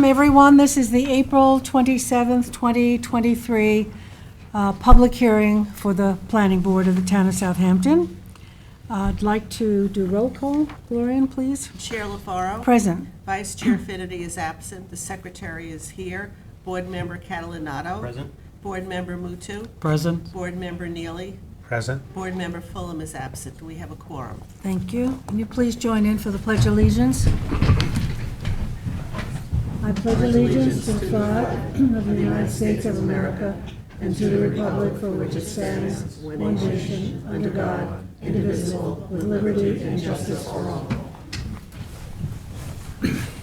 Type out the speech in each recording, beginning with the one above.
welcome everyone. This is the April 27th, 2023 public hearing for the Planning Board of the Town of Southampton. I'd like to do roll call. Gloria, please. Chair LaFaro. Present. Vice Chair Finity is absent. The Secretary is here. Board Member Catalinato. Present. Board Member Mutu. Present. Board Member Neely. Present. Board Member Fulham is absent. Do we have a quorum? Thank you. Can you please join in for the Pledge of Allegiance? I pledge allegiance to the flag of the United States of America and to the republic for which it stands, one nation, under God, indivisible, with liberty and justice for all.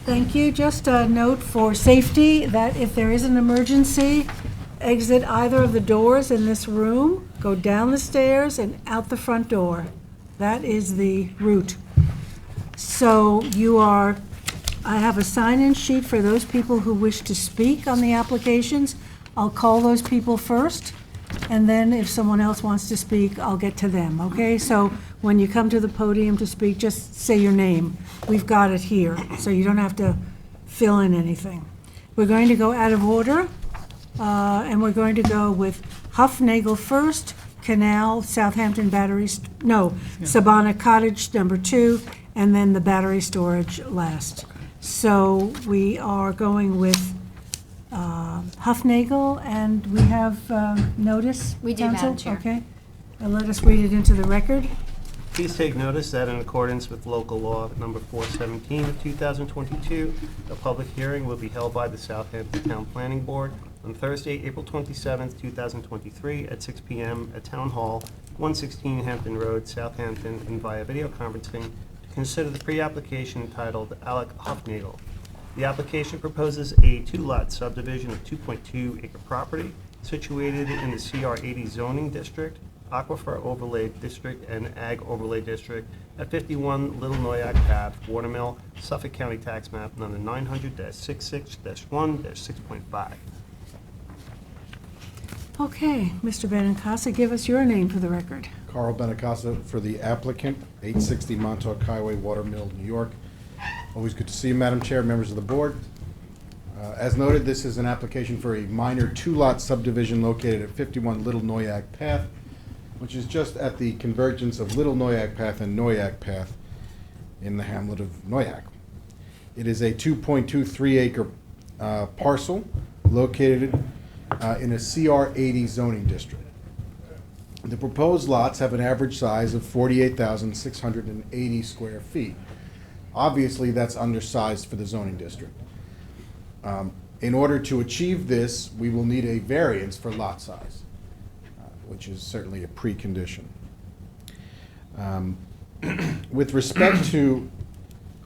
Thank you. Just a note for safety that if there is an emergency, exit either of the doors in this room, go down the stairs and out the front door. That is the route. So I have a sign-in sheet for those people who wish to speak on the applications. I'll call those people first, and then if someone else wants to speak, I'll get to them, okay? So when you come to the podium to speak, just say your name. We've got it here, so you don't have to fill in anything. We're going to go out of order. And we're going to go with Huffnagel first, Canal, Southampton Sabana Cottage #2, and then the battery storage last. So we are going with Huffnagel, and we have notice. We do, Council? Madam Chair. Okay. And let us read it into the record. Please take notice that in accordance with local law number 417 of 2022, a public hearing will be held by the Southampton Town Planning Board on Thursday, April 27th, 2023 at 6 p.m. at Town Hall, 116 Hampton Road, Southampton, and via video conferencing to consider the pre-application entitled Alec Huffnagel. The application proposes a two-lot subdivision of 2.2-acre property situated in the CR80 zoning district, Aquifer Overlay District, and Ag Overlay District at 51 Little Noyak Path, Watermill, Suffolk County Tax Map number 900-66-1-6.5. Okay, Mr. Benincasa, give us your name for the record. Carl Benincasa for the applicant, 860 Montauk Highway, Watermill, New York. Always good to see you, Madam Chair, members of the board. As noted, this is an application for a minor two-lot subdivision located at 51 Little Noyak Path, which is just at the convergence of Little Noyak Path and Noyak Path in the hamlet of Noyak. It is a 2.23-acre parcel located in a CR80 zoning district. The proposed lots have an average size of 48,680 square feet. Obviously, that's undersized for the zoning district. In order to achieve this, we will need a variance for lot size, which is certainly a precondition. With respect to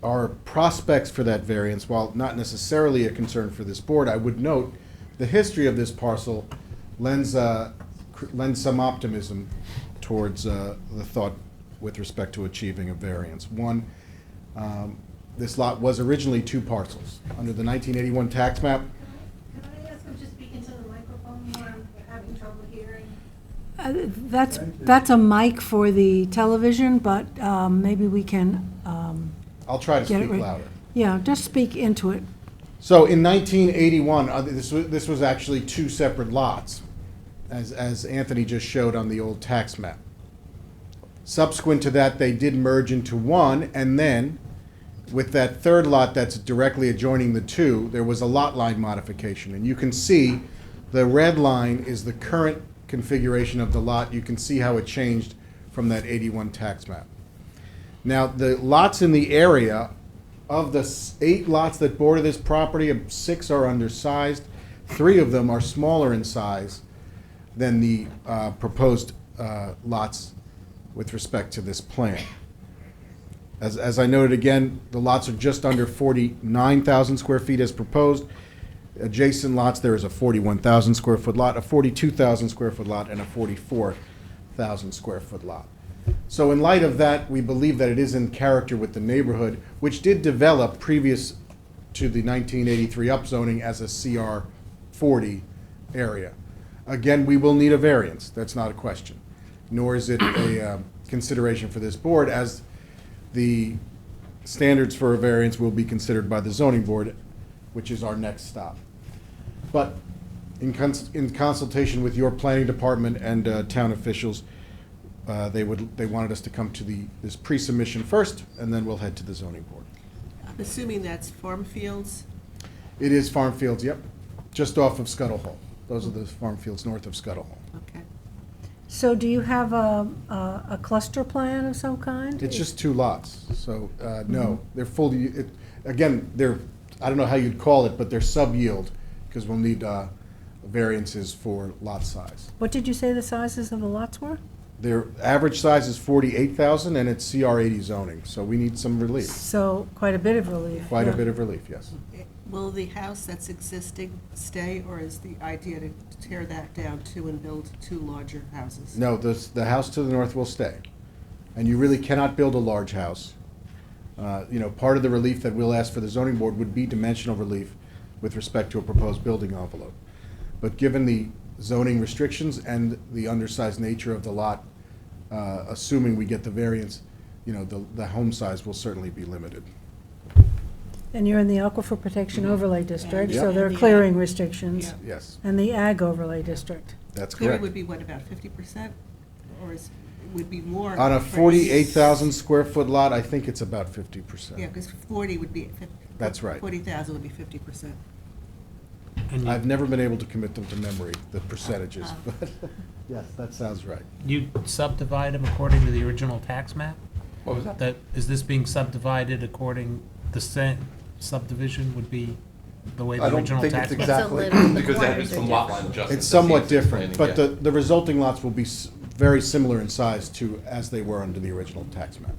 our prospects for that variance, while not necessarily a concern for this board, I would note the history of this parcel lends some optimism towards the thought with respect to achieving a variance. One, this lot was originally two parcels. Under the 1981 tax map, Can I ask him to speak into the microphone more? I'm having trouble hearing. That's a mic for the television, but maybe we can I'll try to get it speak right. louder. Yeah, just speak into it. So in 1981, this was actually two separate lots, as Anthony just showed on the old tax map. Subsequent to that, they did merge into one, and then with that third lot that's directly adjoining the two, there was a lot line modification. And you can see the red line is the current configuration of the lot. You can see how it changed from that 81 tax map. Now, the lots in the area, of the 8 lots that border this property, 6 are undersized. 3 of them are smaller in size than the proposed lots with respect to this plan. As I noted again, the lots are just under 49,000 square feet as proposed. Adjacent lots, there is a 41,000 square foot lot, a 42,000 square foot lot, and a 44,000 square foot lot. So in light of that, we believe that it is in character with the neighborhood, which did develop previous to the 1983 upzoning as a CR 40 area. Again, we will need a variance. That's not a question. Nor is it a consideration for this board, as the standards for a variance will be considered by the zoning board which is our next stop. But in consultation with your planning department and town officials, they wanted us to come to this pre-submission first, and then we'll head to the zoning board. I'm assuming that's farm fields. It is farm fields, yep, just off of Scuttle Hole. Those are the farm fields north of Scuttle Hole. Okay. So do you have a cluster plan of some kind? It's just 2 lots, so, no, they're fully, again, I don't know how you'd call it, but they're sub-yield, because we'll need variances for lot size. What did you say the sizes of the lots were? Their average size is 48,000, and it's CR 80 zoning, so we need some relief, So quite a bit of relief. quite a yeah. bit of relief, yes. Will the house that's existing stay, or is the idea to tear that down too and build 2 larger houses? No, the house to the north will stay, and you really cannot build a large house. Part of the relief that we'll ask for the zoning board would be dimensional relief with respect to a proposed building envelope. But given the zoning restrictions and the undersized nature of the lot, assuming we get the variance, the home size will certainly be limited. And you're in the Aquifer Protection Overlay District, so Yep. there are And the clearing ag. restrictions. Yeah. Yes, And the Ag Overlay District. that's Clearing correct. would be what, about 50%? Or it would be more? On a for- 48,000 square foot lot, I think it's about 50%. Yeah, because 40 would be, That's right. 40,000 would be 50%. And I've never been able to commit them to memory, the percentages, but yes, that sounds right. you subdivide them according to the original tax map? What was that? That, is this being subdivided according, the same subdivision would be the way I the don't original think tax it's map? exactly, little- because there is requires a some lot line difference. adjustments. It's that somewhat he's different, explaining, but yeah. the resulting lots will be very similar in size to as they were under the original tax map.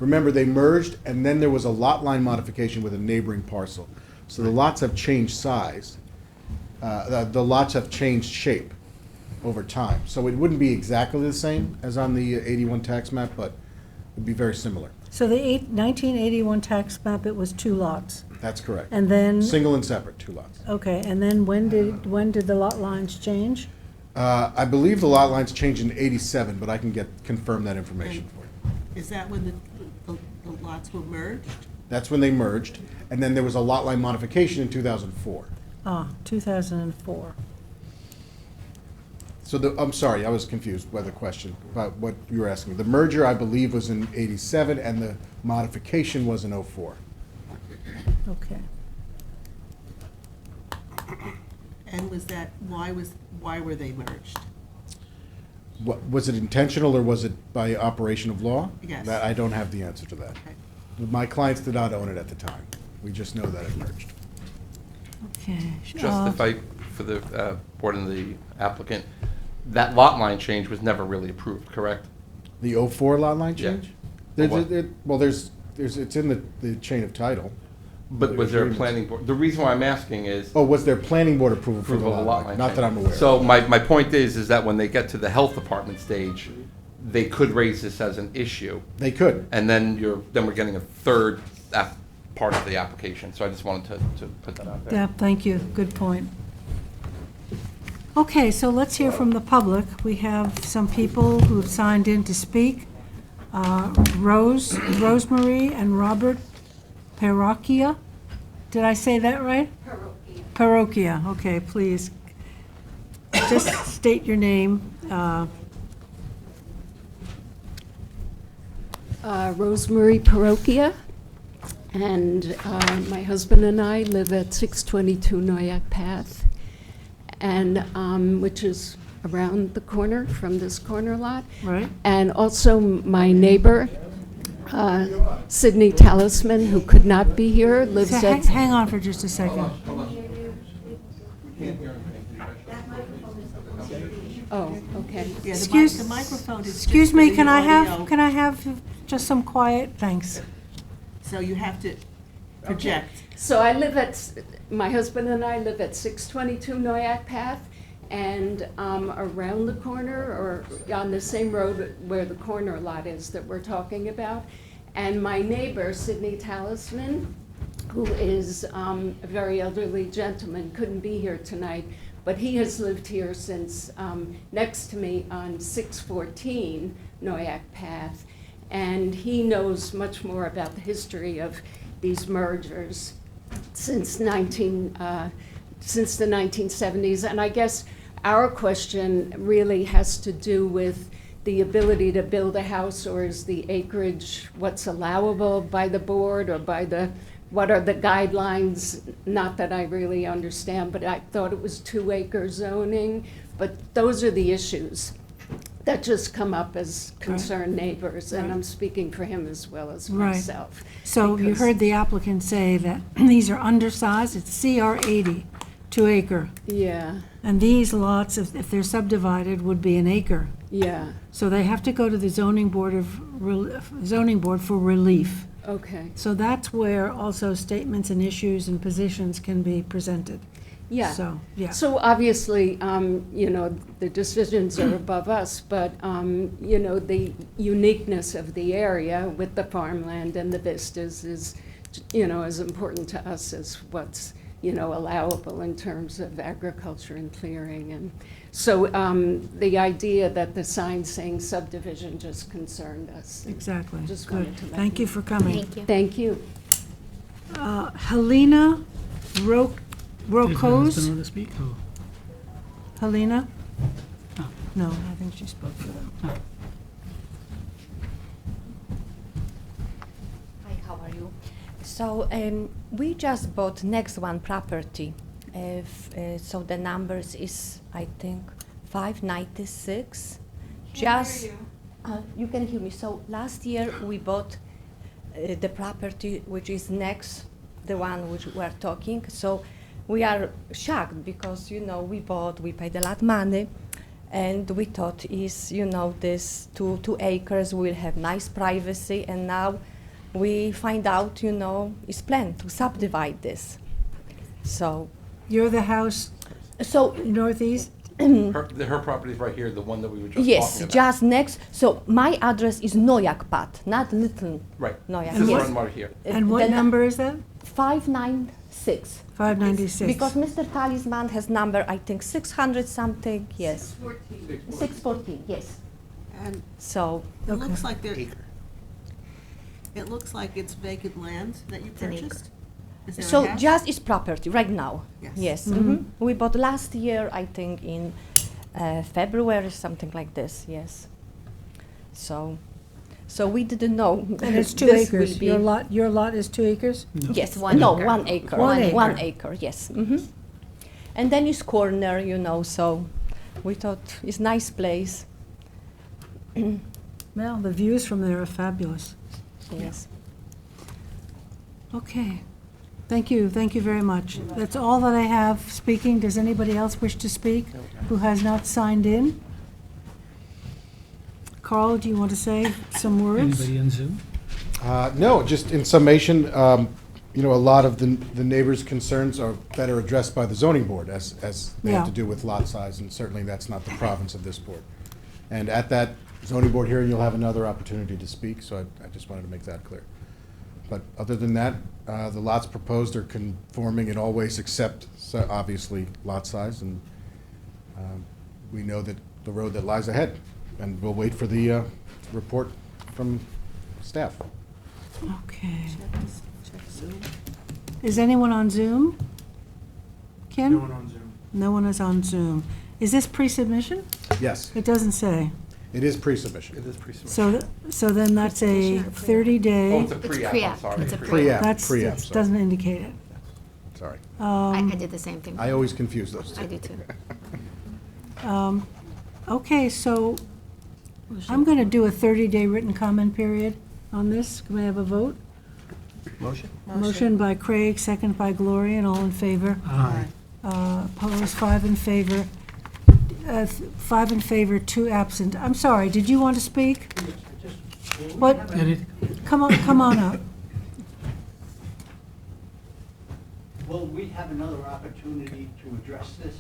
Remember, they merged, and then there was a lot line modification with a neighboring parcel. So the lots have changed size. The lots have changed shape over time. So it wouldn't be exactly the same as on the 81 tax map, but it'd be very similar. So the 1981 tax map, it was 2 lots. That's correct. And then, Single and separate, 2 lots. okay, and then when did the lot lines change? I believe the lot lines changed in 87, but I can confirm that information for you. Is that when the lots were merged? That's when they merged, and then there was a lot line modification in 2004. Ah, 2004. So I'm sorry, I was confused by the question, about what you were asking. The merger, I believe, was in 87, and the modification was in 04. Okay. And was that, why were they merged? Was it intentional, or was it by operation of law? Yes. I don't have the answer to that. Okay. My clients did not own it at the time. We just know that it merged. Okay. Just if I, for the board and the applicant, that lot line change was never really approved, correct? The 04 lot line Yeah. change? Or what? Well, it's in the chain of title. But was there a Agreements. planning board? The reason why I'm asking is Oh, was there planning board approval for the approval of the lot lot line? line Not change. that I'm aware of. So my point is that when they get to the health department stage, they could raise this as an issue, They could. and then we're getting a third part of the application. So I just wanted to put that out there. Yeah, thank you, good point. Okay, so let's hear from the public. We have some people who've signed in to speak. Rosemary and Robert Parroquia. Did I say that right? Parroquia, okay, please. Just state your name. Rosemary Parroquia, and my husband and I live at 622 Noyak Path, and which is around the corner from this corner lot. Right. And also my neighbor, Sydney Talisman, who could not be here, lives So at... hang on for just a second. Oh, okay. Yeah, Excuse- the microphone is just Excuse for me, the can I audio, have just some quiet? Thanks. So you have to project. So my husband and I live at 622 Noyak Path, and around the corner, or on the same road where the corner lot is that we're talking about. And my neighbor, Sydney Talisman, who is a very elderly gentleman, couldn't be here tonight, but he has lived here since next to me on 614 Noyak Path. And he knows much more about the history of these mergers since since the 1970s. And I guess our question really has to do with the ability to build a house, or is the acreage what's allowable by the board, or what are the guidelines? Not that I really understand, but I thought it was 2-acre zoning. But those are the issues that just come up as concerned neighbors, and I'm speaking for him as well as Right. myself. So you because- heard the applicant say that these are undersized, it's CR 80, 2 acre. Yeah, And these lots, if they're subdivided, would be an acre. yeah, So they have to go to the zoning board for relief. okay, So that's where also statements and issues and positions can be presented. yeah. So, yeah. So obviously, the decisions are above us, but, the uniqueness of the area with the farmland and the vistas is, as important to us as what's, allowable in terms of agriculture and clearing. And so the idea that the sign saying subdivision just concerned us. Exactly. Just Good. wanted to let Thank you for coming. Thank you. Helena Does the husband Rokos? want to speak? Oh. Helena? Oh. No, I think she spoke for them. Hi, how are you? So we just bought next one property. So the numbers is, I think, 596. Just you can hear me. So last year we bought the property which is next, the one which we are talking. So we are shocked because we paid a lot of money, and we thought this 2 acres will have nice privacy, and now we find out, it's planned to subdivide this. So, You're the house northeast? Her property is right here, the one that we were just yes, talking about. just next. So my address is Nojak Pat, not Little Right. Nojak. This is Yes. one right here. And what number is that? 596. 596. Because Mr. Talisman has number, I think, 600 something, yes. 614, yes. And So, it Okay. looks like it's vacant land that you an acre. purchased? Is there a so house? just is property right now. Yes. Yes. Mhm. Mhm. We bought last year, I think, in February, something like this. Yes. So we didn't know. And it's 2 this will acres. be- Your lot is 2 acres? Yes. It's 1 no, acre. 1 acre. 1 acre. 1 acre. Yes. And then it's corner, So we thought it's nice place. Well, the views from there are fabulous. Yes. Okay. Thank you very much. That's all that I have speaking. Does anybody else wish to speak who has not signed in? Carl, do you want to say some words? Anybody on Zoom? No, just in summation, a lot of the neighbors' concerns are better addressed by the zoning board as they have to Yeah. do with lot size, and certainly that's not the province of this board. And at that zoning board hearing, you'll have another opportunity to speak, so I just wanted to make that clear. But other than that, the lots proposed are conforming in all ways except, obviously, lot size, and we know that the road that lies ahead, and we'll wait for the report from staff. Okay. Check Zoom. Is anyone on Zoom? Kim? No one on Zoom. No one is on Zoom. Is this pre-submission? Yes, It doesn't say. it is pre-submission. It is pre-submission. So then that's a 30-day. Oh, it's a It's pre-app, I'm pre-app. sorry. It's a Pre-app, That's, pre-app, it sorry. doesn't indicate it. Sorry. I did the same thing. I always confuse those two. I do too. Okay, so I'm going to do a 30-day written comment period on this. Can we have a vote? Motion? Motion by Craig, second by Gloria, and all in favor. Aye. Opposed, 5 in favor. 5 in favor, 2 absent. I'm sorry, did you want to speak? What? Come on up. Will we have another opportunity to address this?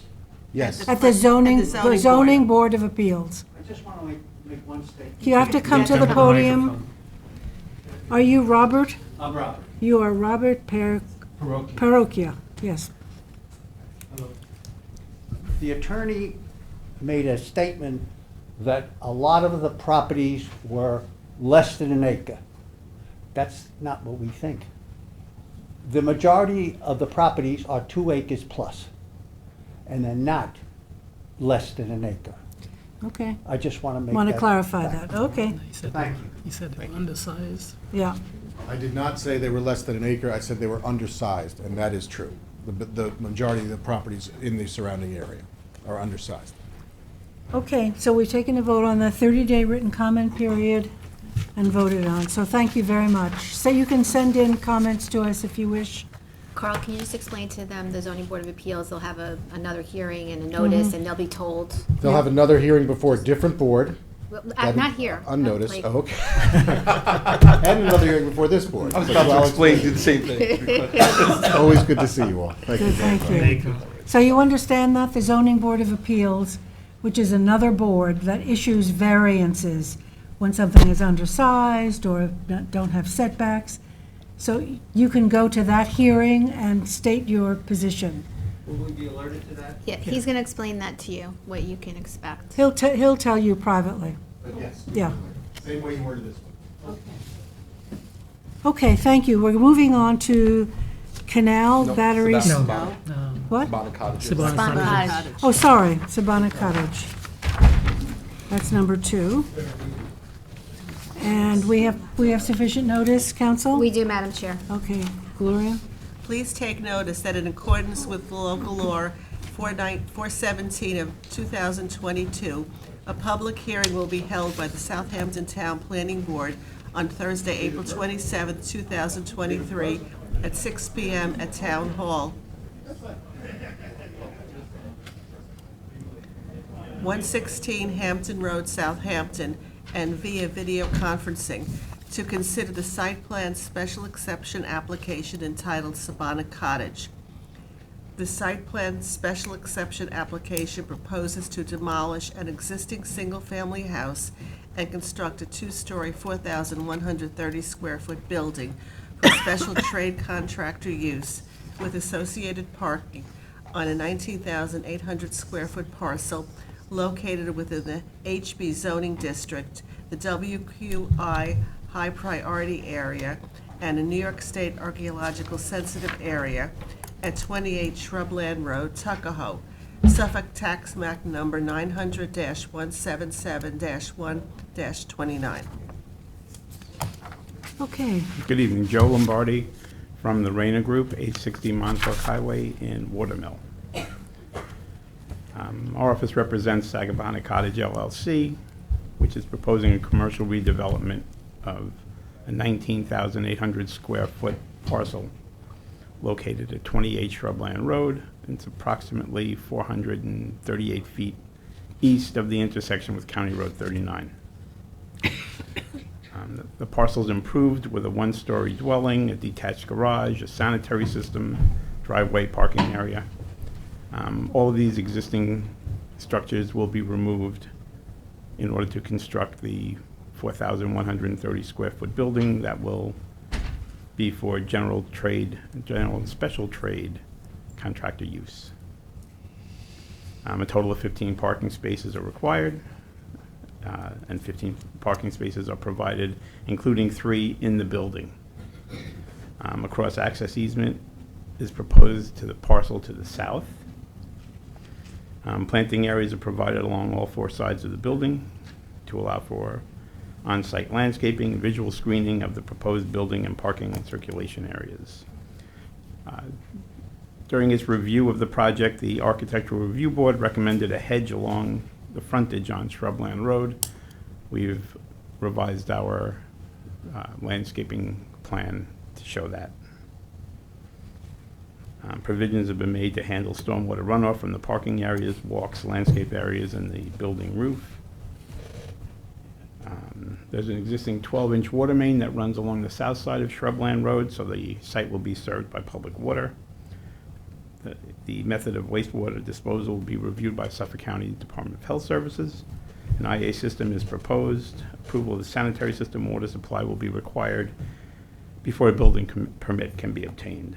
Yes. At the zoning board. Board of Appeals. I just want to make one statement. You have to come to the podium. Are you Robert? I'm Robert. You are Robert Parochial. Parocchia, yes. Hello. The attorney made a statement that a lot of the properties were less than an acre. That's not what we think. the majority of the properties are 2 acres plus, and they're not less than an acre. Okay. I just want to make that. Want to clarify fact. that, okay, He said, Thank you. he said they were undersized. yeah. I did not say they were less than an acre, I said they were undersized, and that is true. The majority of the properties in the surrounding area are undersized. Okay, so we've taken a vote on the 30-day written comment period and voted on, so thank you very much. So you can send in comments to us if you wish. Carl, can you just explain to them, the zoning board of appeals, they'll have another hearing and a notice, and they'll be told, They'll have another hearing before a different board. well, that- not here. Unnoticed, like- oh, okay. And another hearing before this board. I was So about to I'll explain, do the same thing. It's always good to see you all. Thank you. Good, thank you. So you understand that the zoning board of appeals, which is another board that issues variances when something is undersized or don't have setbacks, so you can go to that hearing and state your position. Will we be alerted to that? Yeah, he's gonna explain that to you, what you can expect. He'll tell you privately. Yes. Yeah. Same way you worded this one. Okay, thank you. We're moving on to Canal Battery. Sabana What? Cottages. Sabana Sabana Cottage. Cottage. Oh, sorry, Sabana Cottage. That's number 2. And we have sufficient notice, council? We do, Madam Chair. Okay, Gloria? Please take notice that in accordance with local law 417 of 2022, a public hearing will be held by the Southampton Town Planning Board on Thursday, April 27th, 2023, at 6 p.m. at Town Hall. 116 Hampton Road, Southampton, and via video conferencing, to consider the site plan special exception application entitled Sabana Cottage. The site plan special exception application proposes to demolish an existing single-family house and construct a 2-story, 4,130 square foot building for special trade contractor use with associated parking on a 19,800 square foot parcel located within the HB zoning district, the WQI high priority area, and a New York State archaeological sensitive area at 28 Shrubland Road, Tuckahoe, Suffolk Tax Map number 900-177-1-29. Okay, Good evening, Joe Lombardi from the Rayner Group, 860 Montauk Highway in Watermill. Our office represents Sagabana Cottage LLC, which is proposing a commercial redevelopment of a 19,800 square foot parcel located at 28 Shrubland Road. It's approximately 438 feet east of the intersection with County Road 39. The parcel's improved with a 1-story dwelling, a detached garage, a sanitary system, driveway, parking area. All of these existing structures will be removed in order to construct the 4,130 square foot building that will be for general and special trade contractor use. A total of 15 parking spaces are required, and 15 parking spaces are provided, including 3 in the building. A cross-access easement is proposed to the parcel to the south. Planting areas are provided along all 4 sides of the building to allow for on-site landscaping and visual screening of the proposed building and parking and circulation areas. During its review of the project, the Architectural Review Board recommended a hedge along the frontage on Shrubland Road. We've revised our landscaping plan to show that. Provisions have been made to handle stormwater runoff from the parking areas, walks, landscape areas, and the building roof. There's an existing 12-inch water main that runs along the south side of Shrubland Road, so the site will be served by public water. The method of wastewater disposal will be reviewed by Suffolk County Department of Health Services. An IA system is proposed. Approval of the sanitary system water supply will be required before a building permit can be obtained.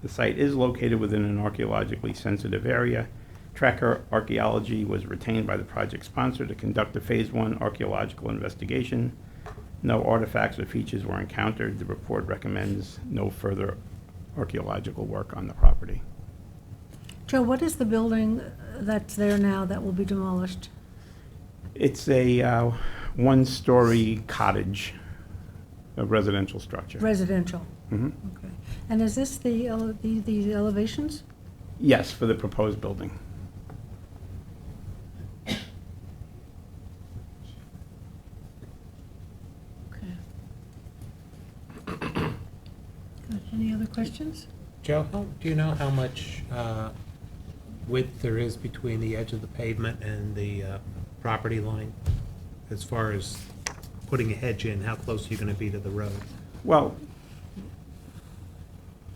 The site is located within an archaeologically sensitive area. Tracker Archaeology was retained by the project sponsor to conduct a Phase 1 archaeological investigation. No artifacts or features were encountered. The report recommends no further archaeological work on the property. Joe, what is the building that's there now that will be demolished? It's a one-story cottage, a residential structure. Residential? Mhm. Okay. And is this the elevations? Yes, for the proposed building. Okay. Good. Any other questions? Joe, do you know how much width there is between the edge of the pavement and the property line? As far as putting a hedge in, how close are you going to be to the road? Well,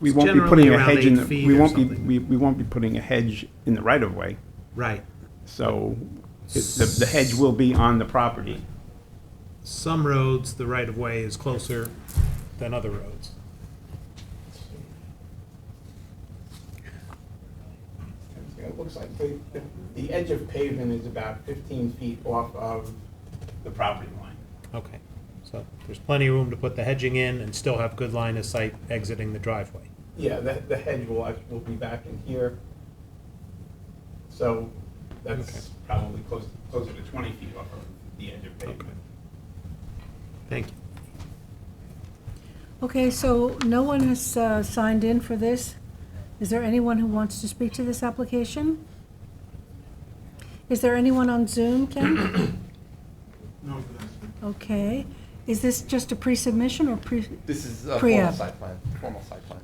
we It's won't be generally putting a around hedge in, 8 feet we or won't be, something. we won't be putting a hedge in the right-of-way, Right. so the hedge will be on the property. Some roads, the right-of-way is closer than other roads. It looks like the edge of pavement is about 15 feet off of the property line. Okay. So there's plenty of room to put the hedging in and still have good line of sight exiting the driveway. Yeah, the hedge will be back in here. So Okay. that's probably closer to 20 feet off of the edge of pavement. Thank you. Okay, so no one has signed in for this. Is there anyone who wants to speak to this application? Is there anyone on Zoom, Ken? No, Okay. Is this just a pre-submission or pre? This is a Pre-app. formal site plan.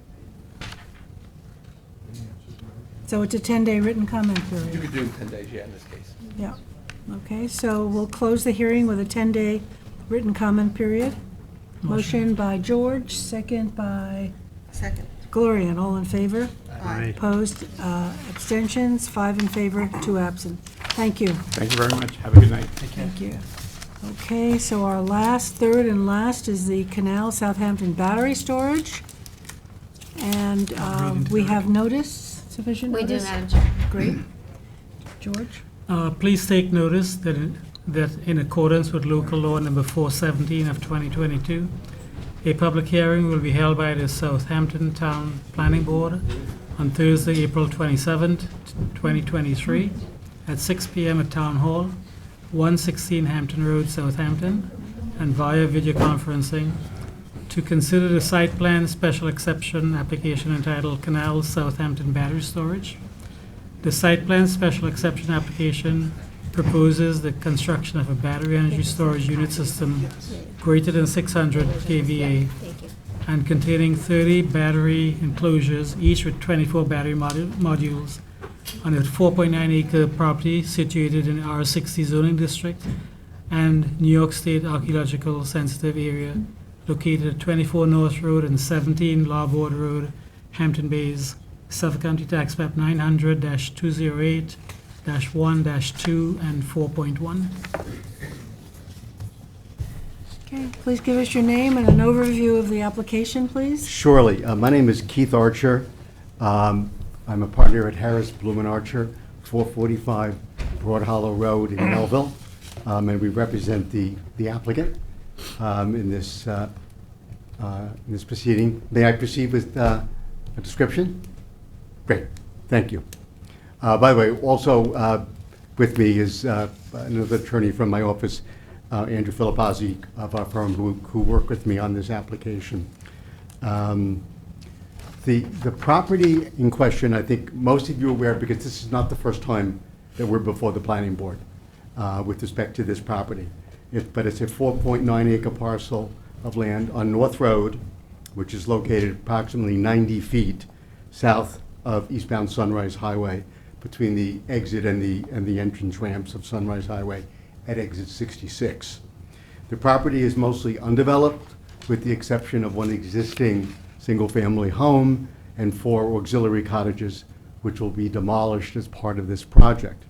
So it's a 10-day written comment You period? could do 10 days, yeah, in this case. Yeah. Okay, so we'll close the hearing with a 10-day written comment period. Motion by George, second by Second. Gloria, and all in favor? Aye. Opposed, abstentions, 5 in favor, 2 absent. Thank you. Thank you very much. Have a good night. Thank you. Okay, so our third and last is the Canal Southampton battery storage. And we have notice, sufficient We do, notice? Madam Chair. Great. George? Please take notice that in accordance with local law number 417 of 2022, a public hearing will be held by the Southampton Town Planning Board on Thursday, April 27th, 2023, at 6 p.m. at Town Hall, 116 Hampton Road, Southampton, and via video conferencing, to consider the site plan special exception application entitled Canal Southampton Battery Storage. The site plan special exception application proposes the construction of a battery energy storage unit system greater than 600 kVA Thank you. and containing 30 battery enclosures, each with 24 battery modules, on a 4.9 acre property situated in R60 zoning district and New York State Archaeological Sensitive Area, located at 24 North Road and 17 Larboard Road, Hampton Bays, Suffolk County Tax Map 900-208-1-2 and 4.1. Okay, please give us your name and an overview of the application, please. Surely. My name is Keith Archer. I'm a partner at Harris Bloom and Archer, 445 Broad Hollow Road in Melville, and we represent the applicant in this proceeding. May I proceed with a description? Great, thank you. By the way, also with me is another attorney from my office, Andrew Filippazzi of our firm, who worked with me on this application. The property in question, I think most of you are aware, because this is not the first time that we're before the planning board with respect to this property. But it's a 4.9 acre parcel of land on North Road, which is located approximately 90 feet south of eastbound Sunrise Highway, between the exit and the entrance ramps of Sunrise Highway at exit 66. The property is mostly undeveloped, with the exception of one existing single-family home and 4 auxiliary cottages, which will be demolished as part of this project.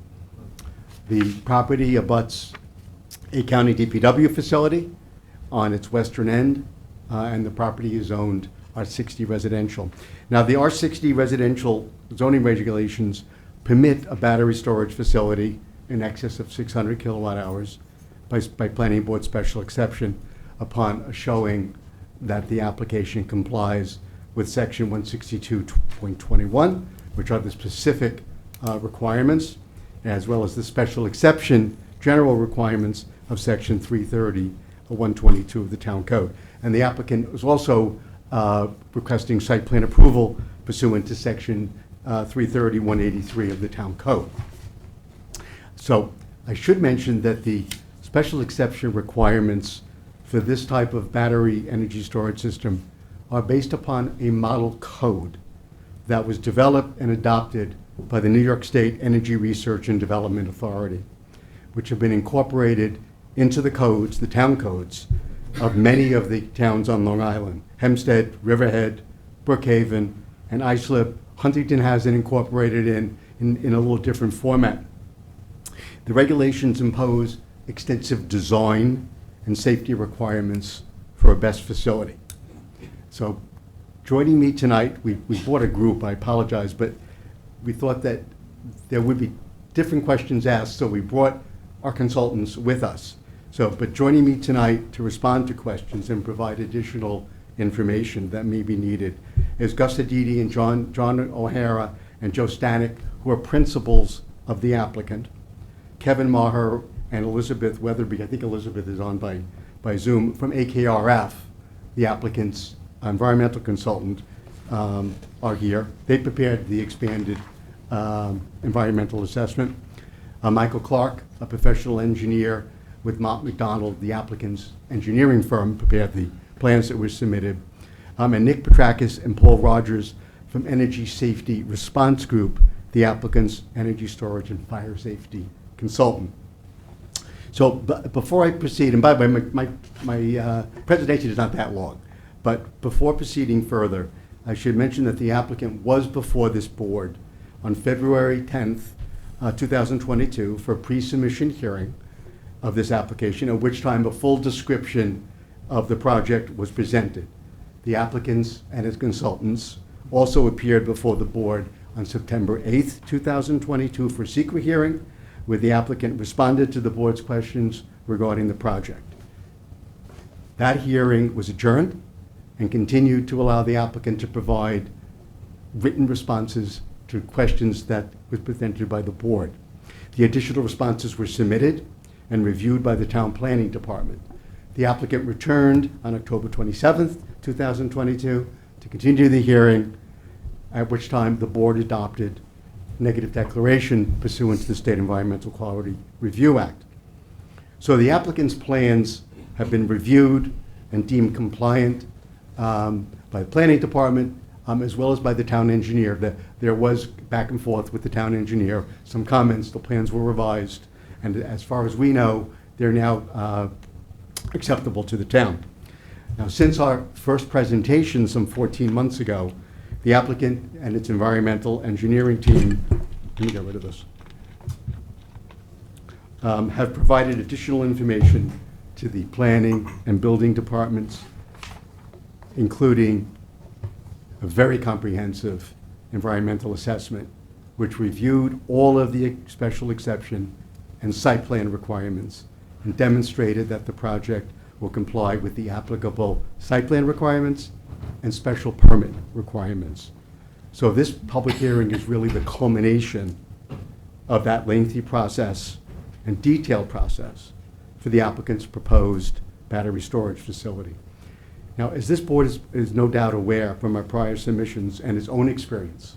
The property abuts a county DPW facility on its western end, and the property is zoned R60 residential. Now, the R60 residential zoning regulations permit a battery storage facility in excess of 600 kilowatt hours by planning board special exception upon a showing that the application complies with section 162.21, which are the specific requirements, as well as the special exception general requirements of section 330 or 122 of the town code. And the applicant was also requesting site plan approval pursuant to section 330, 183 of the town code. So I should mention that the special exception requirements for this type of battery energy storage system are based upon a model code that was developed and adopted by the New York State Energy Research and Development Authority, which have been incorporated into the codes, the town codes, of many of the towns on Long Island. Hempstead, Riverhead, Brookhaven, and Islip. Huntington has it incorporated in a little different format. The regulations impose extensive design and safety requirements for a BESS facility. So joining me tonight, we brought a group, I apologize, but we thought that there would be different questions asked, so we brought our consultants with us. But joining me tonight to respond to questions and provide additional information that may be needed is Gus Aditi and John O'Hara and Joe Stanek, who are principals of the applicant, Kevin Maher and Elizabeth Weatherby. I think Elizabeth is on by Zoom, from AKRF, the applicant's environmental consultant, are here. They prepared the expanded environmental assessment. Michael Clark, a professional engineer with Mott McDonald, the applicant's engineering firm, prepared the plans that were submitted. And Nick Petrakis and Paul Rogers from Energy Safety Response Group, the applicant's energy storage and fire safety consultant. So before I proceed, and by the way, my presentation is not that long, but before proceeding further, I should mention that the applicant was before this board on February 10th, 2022 for a pre-submission hearing of this application, at which time a full description of the project was presented. The applicants and his consultants also appeared before the board on September 8th, 2022 for a secret hearing, where the applicant responded to the board's questions regarding the project. That hearing was adjourned and continued to allow the applicant to provide written responses to questions that was presented by the board. The additional responses were submitted and reviewed by the town planning department. The applicant returned on October 27th, 2022 to continue the hearing, at which time the board adopted negative declaration pursuant to the State Environmental Quality Review Act. So the applicant's plans have been reviewed and deemed compliant by the planning department, as well as by the town engineer. There was back and forth with the town engineer, some comments, the plans were revised, and as far as we know, they're now acceptable to the town. Now, since our first presentation some 14 months ago, the applicant and its environmental engineering team, let me get rid of this, have provided additional information to the planning and building departments, including a very comprehensive environmental assessment, which reviewed all of the special exception and site plan requirements and demonstrated that the project will comply with the applicable site plan requirements and special permit requirements. So this public hearing is really the culmination of that lengthy process and detailed process for the applicant's proposed battery storage facility. Now, as this board is no doubt aware from our prior submissions and its own experience,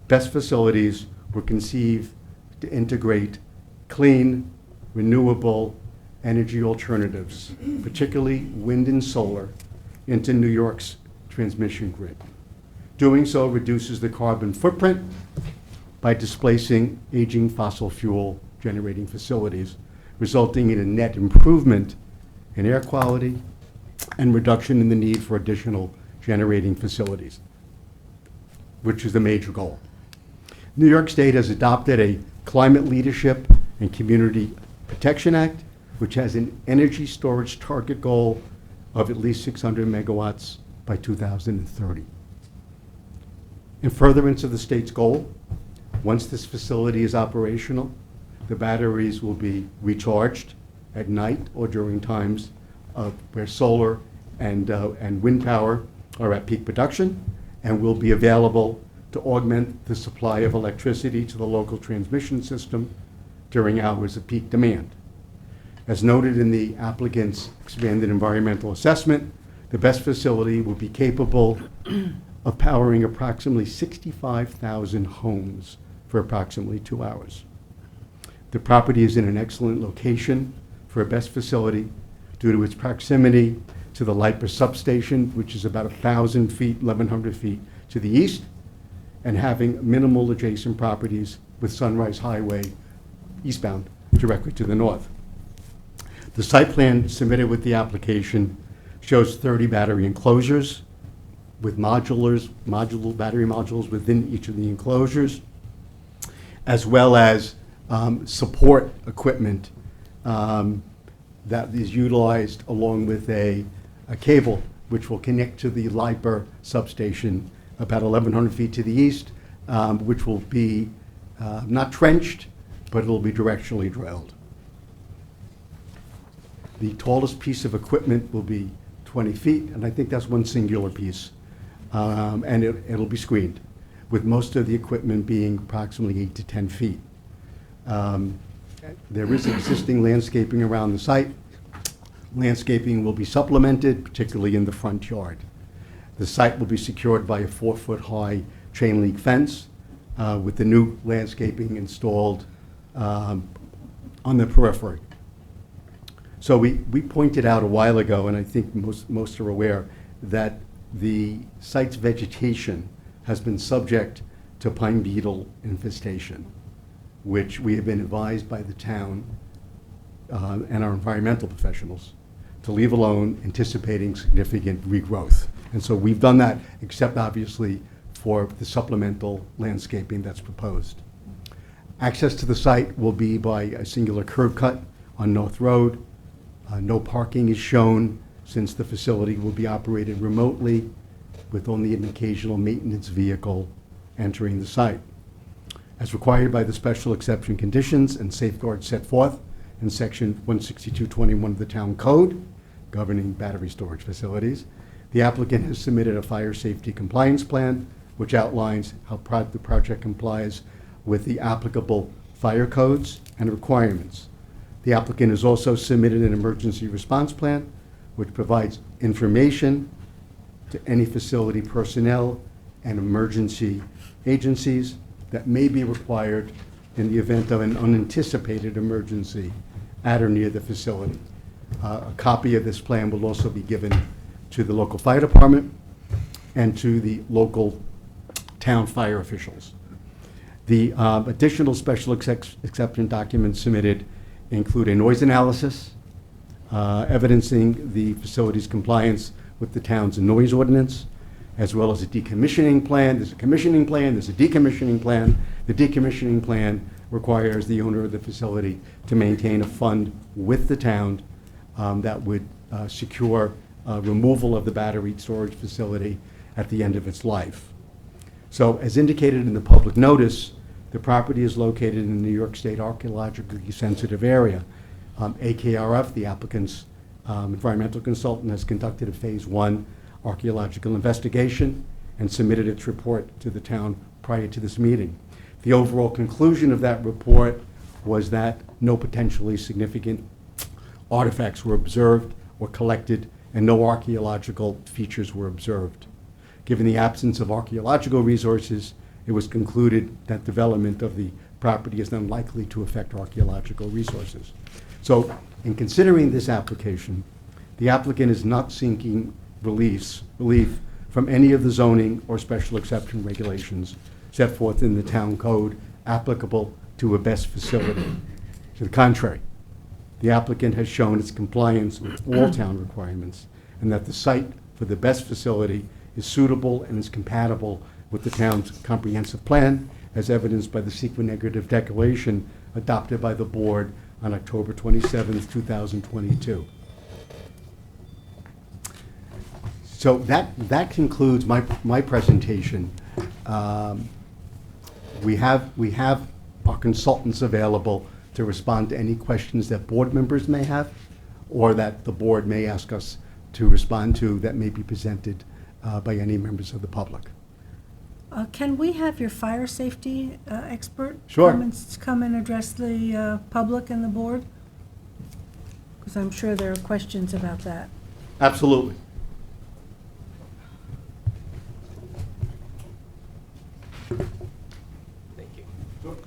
BESS facilities were conceived to integrate clean, renewable energy alternatives, particularly wind and solar, into New York's transmission grid. Doing so reduces the carbon footprint by displacing aging fossil fuel generating facilities, resulting in a net improvement in air quality and reduction in the need for additional generating facilities, which is the major goal. New York State has adopted a Climate Leadership and Community Protection Act, which has an energy storage target goal of at least 600 megawatts by 2030. In furtherance of the state's goal, once this facility is operational, the batteries will be recharged at night or during times where solar and wind power are at peak production and will be available to augment the supply of electricity to the local transmission system during hours of peak demand. As noted in the applicant's expanded environmental assessment, the BESS facility will be capable of powering approximately 65,000 homes for approximately 2 hours. The property is in an excellent location for a BESS facility due to its proximity to the LIPA substation, which is about 1,000 feet, 1,100 feet to the east, and having minimal adjacent properties with Sunrise Highway eastbound directly to the north. The site plan submitted with the application shows 30 battery enclosures with battery modules within each of the enclosures, as well as support equipment that is utilized along with a cable which will connect to the LIPA substation about 1,100 feet to the east, which will be not trenched, but it'll be directionally drilled. The tallest piece of equipment will be 20 feet, and I think that's one singular piece, and it'll be screened, with most of the equipment being approximately 8 to 10 feet. There is existing landscaping around the site. Landscaping will be supplemented, particularly in the front yard. The site will be secured by a 4-foot-high chain link fence with the new landscaping installed on the periphery. So we pointed out a while ago, and I think most are aware, that the site's vegetation has been subject to pine beetle infestation, which we have been advised by the town and our environmental professionals to leave alone, anticipating significant regrowth. And so we've done that, except obviously for the supplemental landscaping that's proposed. Access to the site will be by a singular curb cut on North Road. No parking is shown, since the facility will be operated remotely with only an occasional maintenance vehicle entering the site. As required by the special exception conditions and safeguards set forth in section 16221 of the town code governing battery storage facilities, the applicant has submitted a fire safety compliance plan which outlines how the project complies with the applicable fire codes and requirements. The applicant has also submitted an emergency response plan which provides information to any facility personnel and emergency agencies that may be required in the event of an unanticipated emergency at or near the facility. A copy of this plan will also be given to the local fire department and to the local town fire officials. The additional special exception documents submitted include a noise analysis, evidencing the facility's compliance with the town's noise ordinance, as well as a decommissioning plan. There's a commissioning plan, there's a decommissioning plan. The decommissioning plan requires the owner of the facility to maintain a fund with the town that would secure removal of the battery storage facility at the end of its life. So as indicated in the public notice, the property is located in the New York State archaeologically sensitive area. AKRF, the applicant's environmental consultant, has conducted a phase 1 archaeological investigation and submitted its report to the town prior to this meeting. The overall conclusion of that report was that no potentially significant artifacts were observed or collected, and no archaeological features were observed. Given the absence of archaeological resources, it was concluded that development of the property is unlikely to affect archaeological resources. So, in considering this application, the applicant is not seeking relief from any of the zoning or special exception regulations set forth in the town code applicable to a BESS facility. To the contrary, the applicant has shown its compliance with all town requirements, and that the site for the BESS facility is suitable and is compatible with the town's comprehensive plan, as evidenced by the secret negative declaration adopted by the board on October 27, 2022. So that concludes my presentation. We have our consultants available to respond to any questions that board members may have, or that the board may ask us to respond to that may be presented by any members of the public. Can we have your fire safety expert? Sure. Come and address the public and the board? Because I'm sure there are questions about that. Absolutely. Thank you.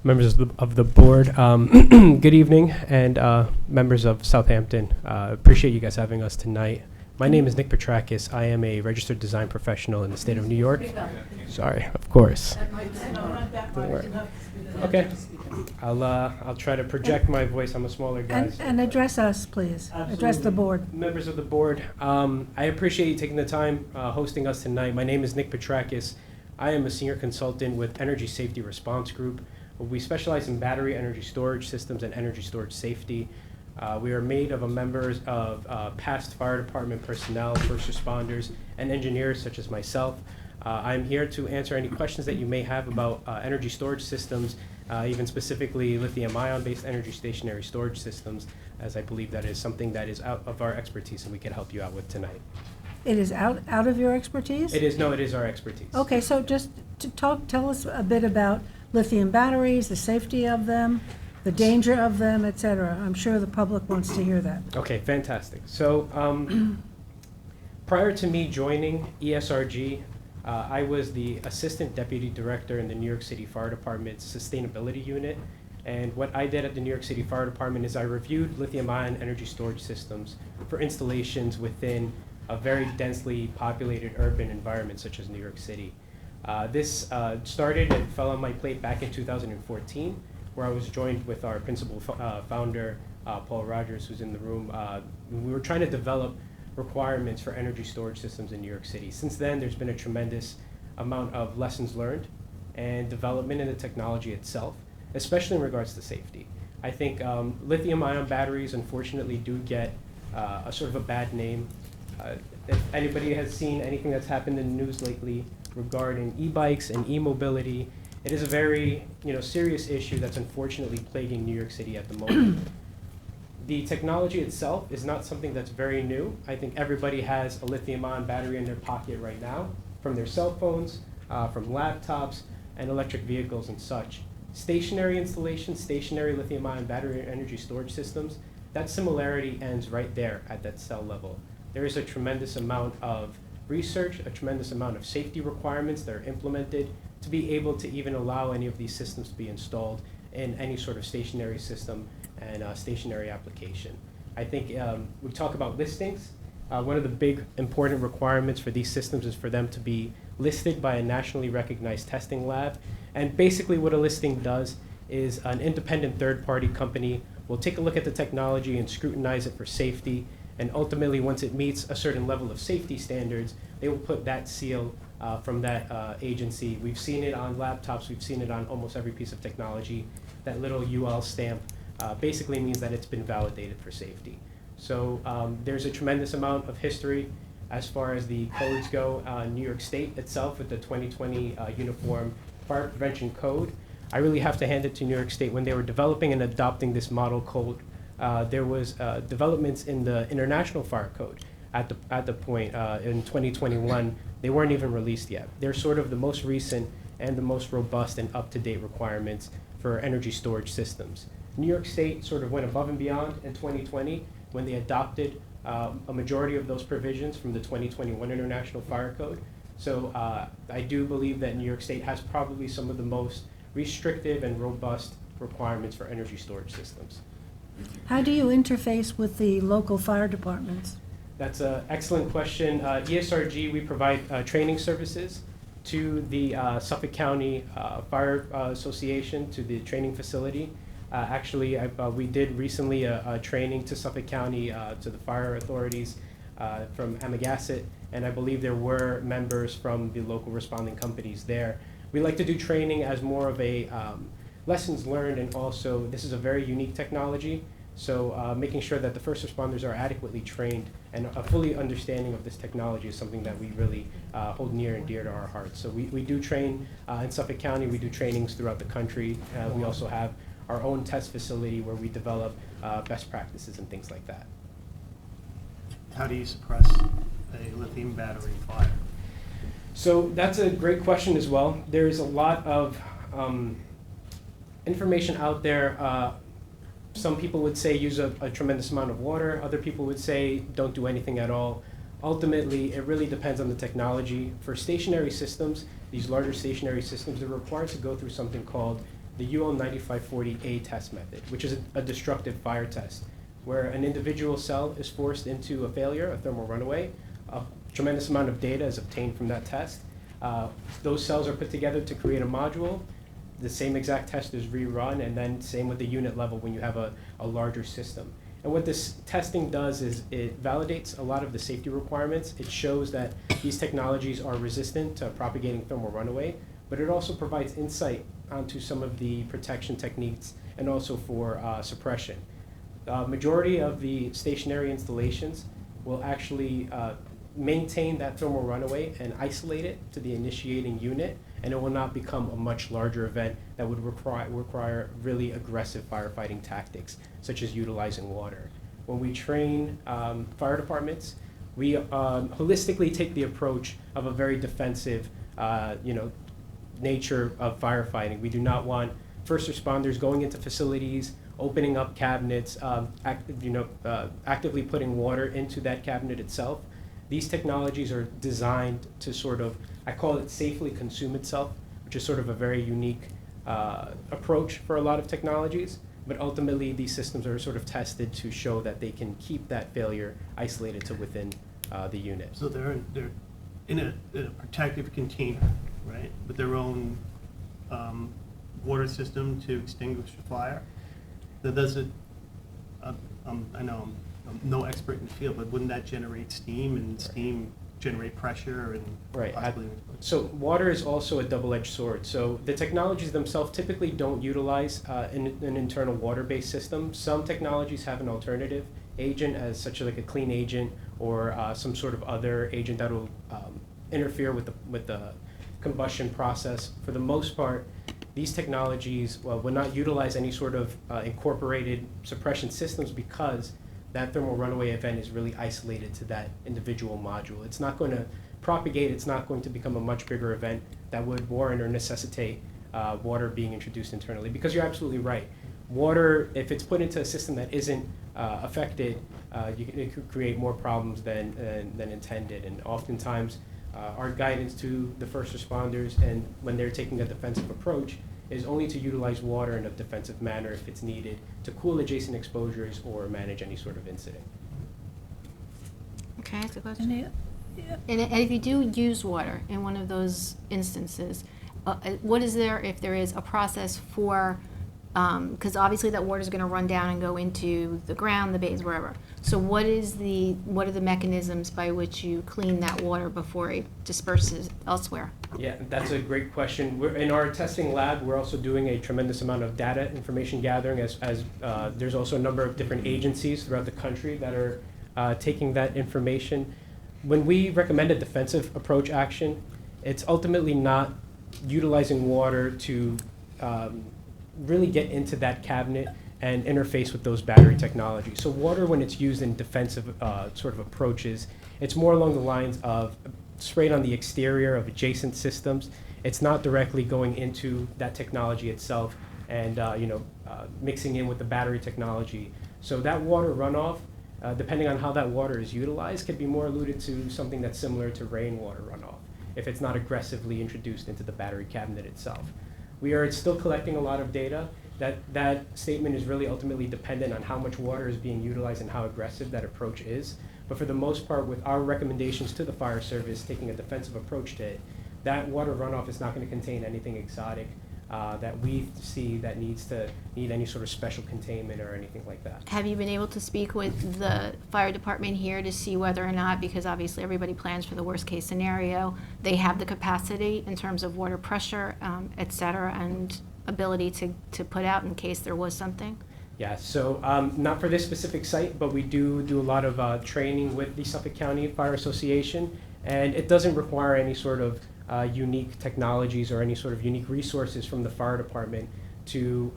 Members of the board, good evening, and members of Southampton. Appreciate you guys having us tonight. My name is Nick Petrakis. I am a registered design professional in the state of New York. Sorry, of course. Don't worry. Okay, I'll try to project my voice. I'm a smaller guy. And address us, please. Address the board. Members of the board, I appreciate you taking the time hosting us tonight. My name is Nick Petrakis. I am a senior consultant with Energy Safety Response Group. We specialize in battery energy storage systems and energy storage safety. We are made of members of past fire department personnel, first responders, and engineers such as myself. I'm here to answer any questions that you may have about energy storage systems, even specifically lithium-ion based energy stationary storage systems, as I believe that is something that is out of our expertise and we can help you out with tonight. It is out of your expertise? It is our expertise. Okay, so just to tell us a bit about lithium batteries, the safety of them, the danger of them, et cetera. I'm sure the public wants to hear that. Okay, fantastic. So prior to me joining ESRG, I was the Assistant Deputy Director in the New York City Fire Department's Sustainability Unit. And what I did at the New York City Fire Department is I reviewed lithium-ion energy storage systems for installations within a very densely populated urban environment such as New York City. This started and fell on my plate back in 2014, where I was joined with our principal founder, Paul Rogers, who's in the room. We were trying to develop requirements for energy storage systems in New York City. Since then, there's been a tremendous amount of lessons learned and development in the technology itself, especially in regards to safety. I think lithium-ion batteries, unfortunately, do get a sort of a bad name. If anybody has seen anything that's happened in the news lately regarding e-bikes and e-mobility, it is a very serious issue that's unfortunately plaguing New York City at the moment. The technology itself is not something that's very new. I think everybody has a lithium-ion battery in their pocket right now, from their cell phones, from laptops, and electric vehicles and such. Stationary installations, stationary lithium-ion battery energy storage systems, that similarity ends right there at that cell level. There is a tremendous amount of research, a tremendous amount of safety requirements that are implemented to be able to even allow any of these systems to be installed in any sort of stationary system and stationary application. I think we talk about listings. One of the big important requirements for these systems is for them to be listed by a nationally recognized testing lab. And basically what a listing does is an independent third-party company will take a look at the technology and scrutinize it for safety. And ultimately, once it meets a certain level of safety standards, they will put that seal from that agency. We've seen it on laptops. We've seen it on almost every piece of technology. That little UL stamp basically means that it's been validated for safety. So there's a tremendous amount of history as far as the codes go. New York State itself with the 2020 Uniform Fire Prevention Code. I really have to hand it to New York State. When they were developing and adopting this model code, there was developments in the International Fire Code at the point in 2021. They weren't even released yet. They're sort of the most recent and the most robust and up-to-date requirements for energy storage systems. New York State sort of went above and beyond in 2020 when they adopted a majority of those provisions from the 2021 International Fire Code. So I do believe that New York State has probably some of the most restrictive and robust requirements for energy storage systems. How do you interface with the local fire departments? That's an excellent question. ESRG, we provide training services to the Suffolk County Fire Association, to the training facility. Actually, we did recently a training to Suffolk County, to the fire authorities from Amagassett, and I believe there were members from the local responding companies there. We like to do training as more of a lessons learned, and also this is a very unique technology, so making sure that the first responders are adequately trained and a fully understanding of this technology is something that we really hold near and dear to our hearts. So we do train in Suffolk County, we do trainings throughout the country. We also have our own test facility where we develop best practices and things like that. How do you suppress a lithium battery fire? So that's a great question as well. There's a lot of information out there. Some people would say use a tremendous amount of water. Other people would say don't do anything at all. Ultimately, it really depends on the technology. For stationary systems, these larger stationary systems, they're required to go through something called the UL 9540A test method, which is a destructive fire test, where an individual cell is forced into a failure, a thermal runaway. A tremendous amount of data is obtained from that test. Those cells are put together to create a module. The same exact test is rerun, and then same with the unit level when you have a larger system. And what this testing does is it validates a lot of the safety requirements. It shows that these technologies are resistant to propagating thermal runaway, but it also provides insight onto some of the protection techniques and also for suppression. Majority of the stationary installations will actually maintain that thermal runaway and isolate it to the initiating unit, and it will not become a much larger event that would require really aggressive firefighting tactics, such as utilizing water. When we train fire departments, we holistically take the approach of a very defensive, nature of firefighting. We do not want first responders going into facilities, opening up cabinets, actively putting water into that cabinet itself. These technologies are designed to sort of, I call it safely consume itself, which is sort of a very unique approach for a lot of technologies. But ultimately, these systems are sort of tested to show that they can keep that failure isolated to within the unit. So they're in a protective container, right, with their own water system to extinguish the fire. So does it? I know I'm no expert in the field, but wouldn't that generate steam, and steam generate pressure and Right. possibly? So water is also a double-edged sword. So the technologies themselves typically don't utilize an internal water-based system. Some technologies have an alternative agent, as such like a clean agent or some sort of other agent that will interfere with the combustion process. For the most part, these technologies will not utilize any sort of incorporated suppression systems because that thermal runaway event is really isolated to that individual module. It's not going to propagate, it's not going to become a much bigger event that would warrant or necessitate water being introduced internally. Because you're absolutely right. Water, if it's put into a system that isn't affected, it could create more problems than intended. And oftentimes, our guidance to the first responders and when they're taking a defensive approach is only to utilize water in a defensive manner if it's needed to cool adjacent exposures or manage any sort of incident. Okay, that's a question. And if you do use water in one of those instances, what is there, if there is a process for, because obviously that water is going to run down and go into the ground, the bays, wherever. So what are the mechanisms by which you clean that water before it disperses elsewhere? Yeah, that's a great question. In our testing lab, we're also doing a tremendous amount of data information gathering as there's also a number of different agencies throughout the country that are taking that information. When we recommend a defensive approach action, it's ultimately not utilizing water to really get into that cabinet and interface with those battery technologies. So water, when it's used in defensive sort of approaches, it's more along the lines of sprayed on the exterior of adjacent systems. It's not directly going into that technology itself and mixing in with the battery technology. So that water runoff, depending on how that water is utilized, could be more alluded to something that's similar to rainwater runoff if it's not aggressively introduced into the battery cabinet itself. We are still collecting a lot of data. That statement is really ultimately dependent on how much water is being utilized and how aggressive that approach is. But for the most part, with our recommendations to the fire service, taking a defensive approach to it, that water runoff is not going to contain anything exotic that we see that need any sort of special containment or anything like that. Have you been able to speak with the fire department here to see whether or not, because obviously everybody plans for the worst case scenario, they have the capacity in terms of water pressure, et cetera, and ability to put out in case there was something? Yeah, so not for this specific site, but we do a lot of training with the Suffolk County Fire Association, and it doesn't require any sort of unique technologies or any sort of unique resources from the fire department to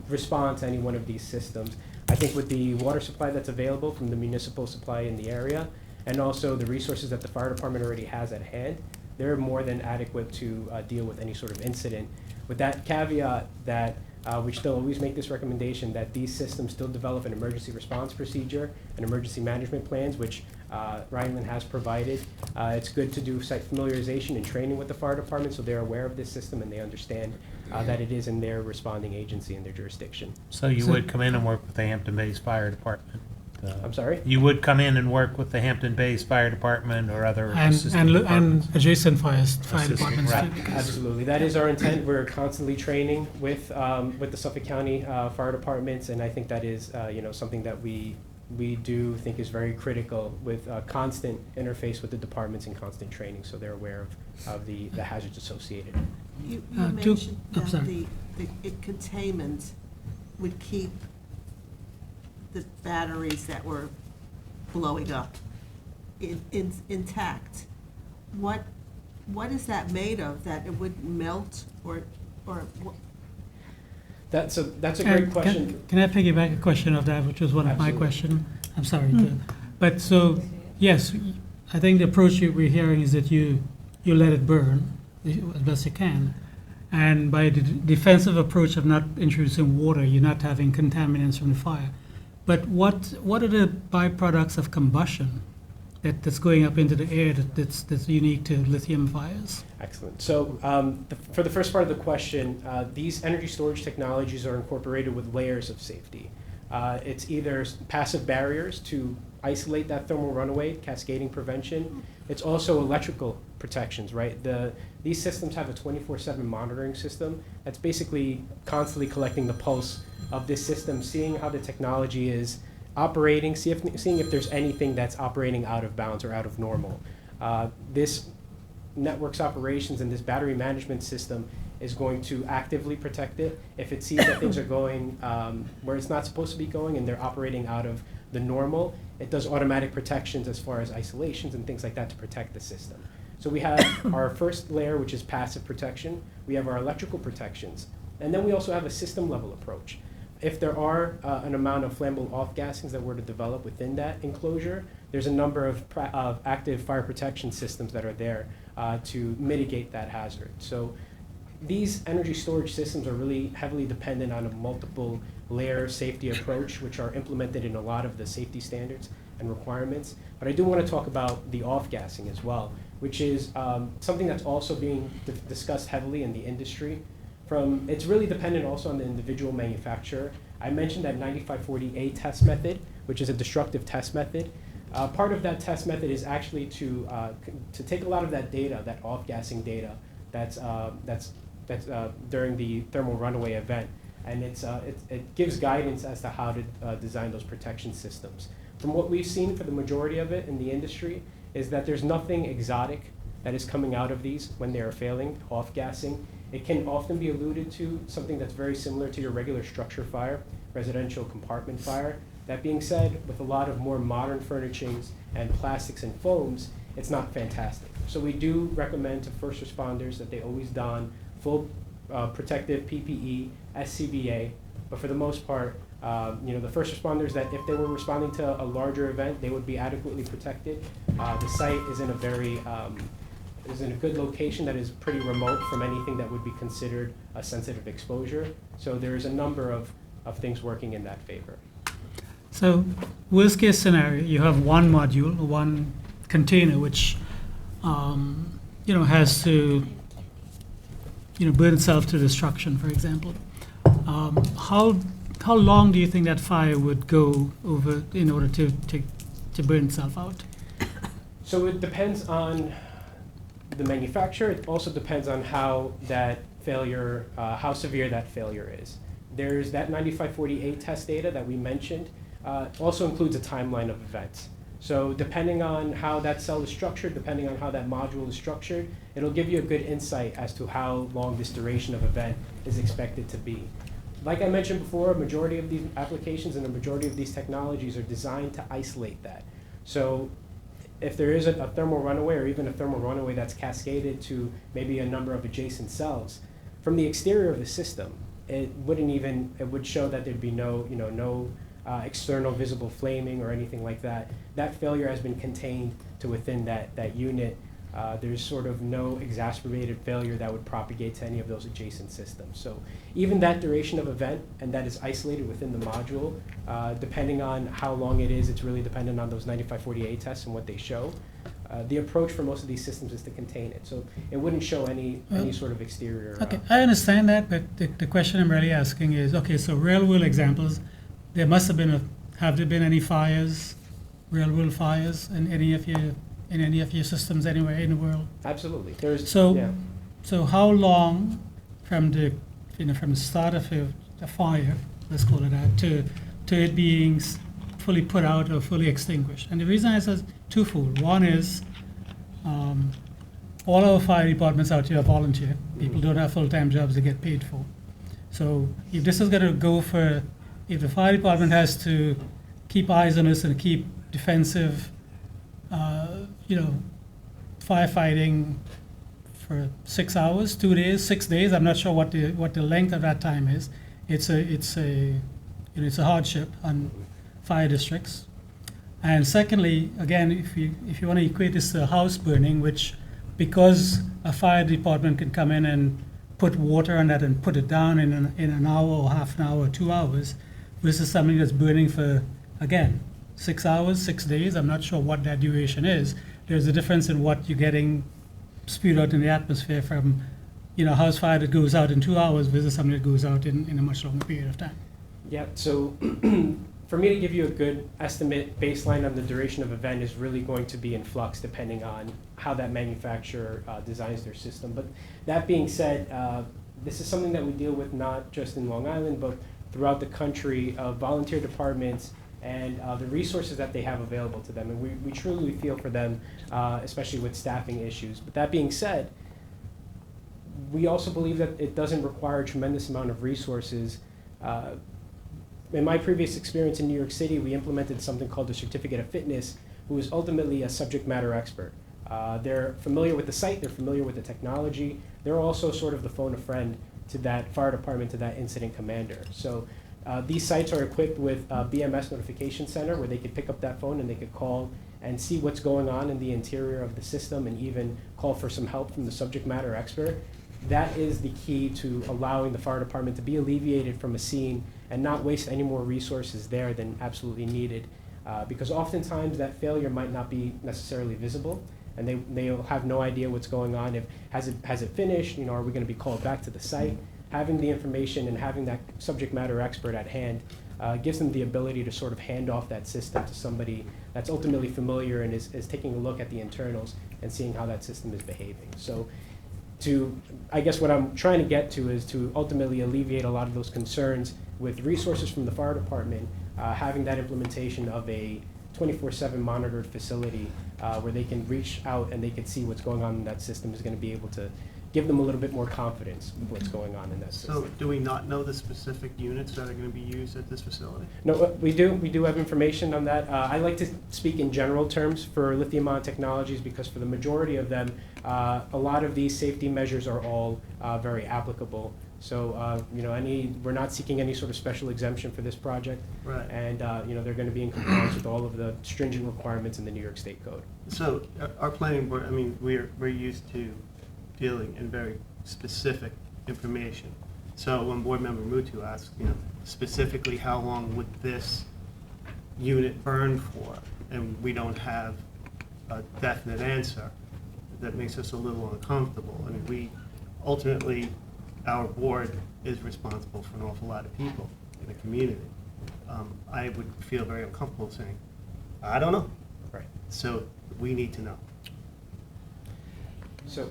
respond to any one of these systems. I think with the water supply that's available from the municipal supply in the area, and also the resources that the fire department already has at hand, they're more than adequate to deal with any sort of incident. With that caveat that we still always make this recommendation that these systems still develop an emergency response procedure and emergency management plans, which Rhineland has provided. It's good to do site familiarization and training with the fire department so they're aware of this system and they understand that it is in their responding agency and their jurisdiction. So you would come in and work with the Hampton Bays Fire Department? I'm sorry? You would come in and work with the Hampton Bays Fire Department or other And, assistant and departments? adjacent fire Assistant, departments right. too, because- Absolutely, that is our intent. We're constantly training with the Suffolk County Fire Departments, and I think that is, something that we do think is very critical with constant interface with the departments and constant training, so they're aware of the hazards associated. You two- mentioned I'm that sorry. the containment would keep the batteries that were blowing up intact. What is that made of, that it wouldn't melt or what? That's a great And question. Can I piggyback a question of that, which was one of my Absolutely. questions? I'm sorry to, but so, yes, I think the approach we're hearing is that you let it burn as best you can. And by the defensive approach of not introducing water, you're not having contaminants from the fire. But what are the byproducts of combustion that's going up into the air that's unique to lithium fires? Excellent. So for the first part of the question, these energy storage technologies are incorporated with layers of safety. It's either passive barriers to isolate that thermal runaway, cascading prevention. It's also electrical protections, right? These systems have a 24/7 monitoring system that's basically constantly collecting the pulse of this system, seeing how the technology is operating, seeing if there's anything that's operating out of bounds or out of normal. This network's operations and this battery management system is going to actively protect it. If it sees that things are going where it's not supposed to be going and they're operating out of the normal, it does automatic protections as far as isolations and things like that to protect the system. So we have our first layer, which is passive protection. We have our electrical protections. And then we also have a system level approach. If there are an amount of flammable off-gassings that were to develop within that enclosure, there's a number of active fire protection systems that are there to mitigate that hazard. So these energy storage systems are really heavily dependent on a multiple layer safety approach, which are implemented in a lot of the safety standards and requirements. But I do want to talk about the off-gassing as well, which is something that's also being discussed heavily in the industry. It's really dependent also on the individual manufacturer. I mentioned that 9540A test method, which is a destructive test method. Part of that test method is actually to take a lot of that data, that off-gassing data, that's during the thermal runaway event, and it gives guidance as to how to design those protection systems. From what we've seen for the majority of it in the industry is that there's nothing exotic that is coming out of these when they are failing, off-gassing. It can often be alluded to something that's very similar to your regular structure fire, residential compartment fire. That being said, with a lot of more modern furnishings and plastics and foams, it's not fantastic. So we do recommend to first responders that they always don full protective PPE, SCBA, but for the most part, the first responders, that if they were responding to a larger event, they would be adequately protected. The site is in a good location that is pretty remote from anything that would be considered a sensitive exposure. So there is a number of things working in that favor. So worst case scenario, you have one module, one container, which has to burn itself to destruction, for example. How long do you think that fire would go over in order to burn itself out? So it depends on the manufacturer. It also depends on how that failure, how severe that failure is. There's that 9548 test data that we mentioned. Also includes a timeline of events. So depending on how that cell is structured, depending on how that module is structured, it'll give you a good insight as to how long this duration of event is expected to be. Like I mentioned before, a majority of these applications and a majority of these technologies are designed to isolate that. So if there is a thermal runaway or even a thermal runaway that's cascaded to maybe a number of adjacent cells, from the exterior of the system, it would show that there'd be no external visible flaming or anything like that. That failure has been contained to within that unit. There's sort of no exacerbated failure that would propagate to any of those adjacent systems. So even that duration of event, and that is isolated within the module, depending on how long it is, it's really dependent on those 9548 tests and what they show. The approach for most of these systems is to contain it, so it wouldn't show any sort of exterior. Okay, I understand that, but the question I'm really asking is, okay, so real-world examples, there must have been have there been any fires, real-world fires in any of your systems anywhere in the world? Absolutely. There's So, so how long from the start of a fire, let's call it that, to it being fully put out or fully extinguished? And the reason I said twofold. One is all our fire departments out here are volunteer. People don't have full-time jobs they get paid for. So if this is going to go for, if the fire department has to keep eyes on us and keep defensive, firefighting for 6 hours, 2 days, 6 days, I'm not sure what the length of that time is. It's a hardship on fire districts. And secondly, again, if you want to equate this to a house burning, which because a fire department can come in and put water on that and put it down in an hour or half an hour or 2 hours, versus something that's burning for, again, 6 hours, 6 days, I'm not sure what that duration is. There's a difference in what you're getting spewed out in the atmosphere from, a house fire that goes out in 2 hours versus something that goes out in a much longer period of time. Yeah, so for me to give you a good estimate baseline on the duration of event is really going to be in flux depending on how that manufacturer designs their system. But that being said, this is something that we deal with not just in Long Island, but throughout the country, volunteer departments and the resources that they have available to them. And we truly feel for them, especially with staffing issues. But that being said, we also believe that it doesn't require a tremendous amount of resources. In my previous experience in New York City, we implemented something called the Certificate of Fitness, who is ultimately a subject matter expert. They're familiar with the site, they're familiar with the technology, they're also sort of the phone a friend to that fire department, to that incident commander. So these sites are equipped with a BMS notification center where they could pick up that phone and they could call and see what's going on in the interior of the system and even call for some help from the subject matter expert. That is the key to allowing the fire department to be alleviated from a scene and not waste any more resources there than absolutely needed. Because oftentimes that failure might not be necessarily visible and they'll have no idea what's going on. If has it finished, are we going to be called back to the site? Having the information and having that subject matter expert at hand gives them the ability to sort of hand off that system to somebody that's ultimately familiar and is taking a look at the internals and seeing how that system is behaving. So I guess what I'm trying to get to is to ultimately alleviate a lot of those concerns with resources from the fire department, having that implementation of a 24/7 monitored facility where they can reach out and they can see what's going on in that system is going to be able to give them a little bit more confidence with what's going on in that system. So do we not know the specific units that are going to be used at this facility? No, we do have information on that. I like to speak in general terms for lithium-ion technologies because for the majority of them, a lot of these safety measures are all very applicable. So, we're not seeking any sort of special exemption for this project. Right. And, they're going to be in compliance with all of the stringent requirements in the New York State Code. So our planning board, we're used to dealing in very specific information. So when Board Member Mutu asked, specifically how long would this unit burn for, and we don't have a definite answer, that makes us a little uncomfortable. Ultimately, our board is responsible for an awful lot of people in the community. I would feel very uncomfortable saying, I don't know. Right. So we need to know. So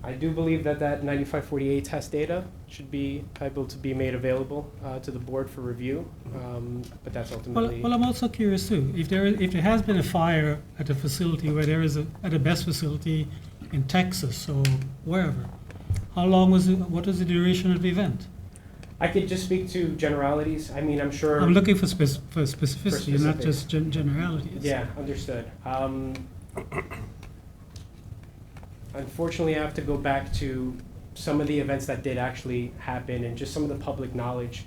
I do believe that 9548 test data should be able to be made available to the board for review, but that's ultimately... Well, I'm also curious too, if there has been a fire at a facility where there is at a BESS facility in Texas or wherever, how long what was the duration of the event? I could just speak to generalities. I'm sure... I'm looking for specificity, not just generalities. Yeah, understood. Unfortunately, I have to go back to some of the events that did actually happen and just some of the public knowledge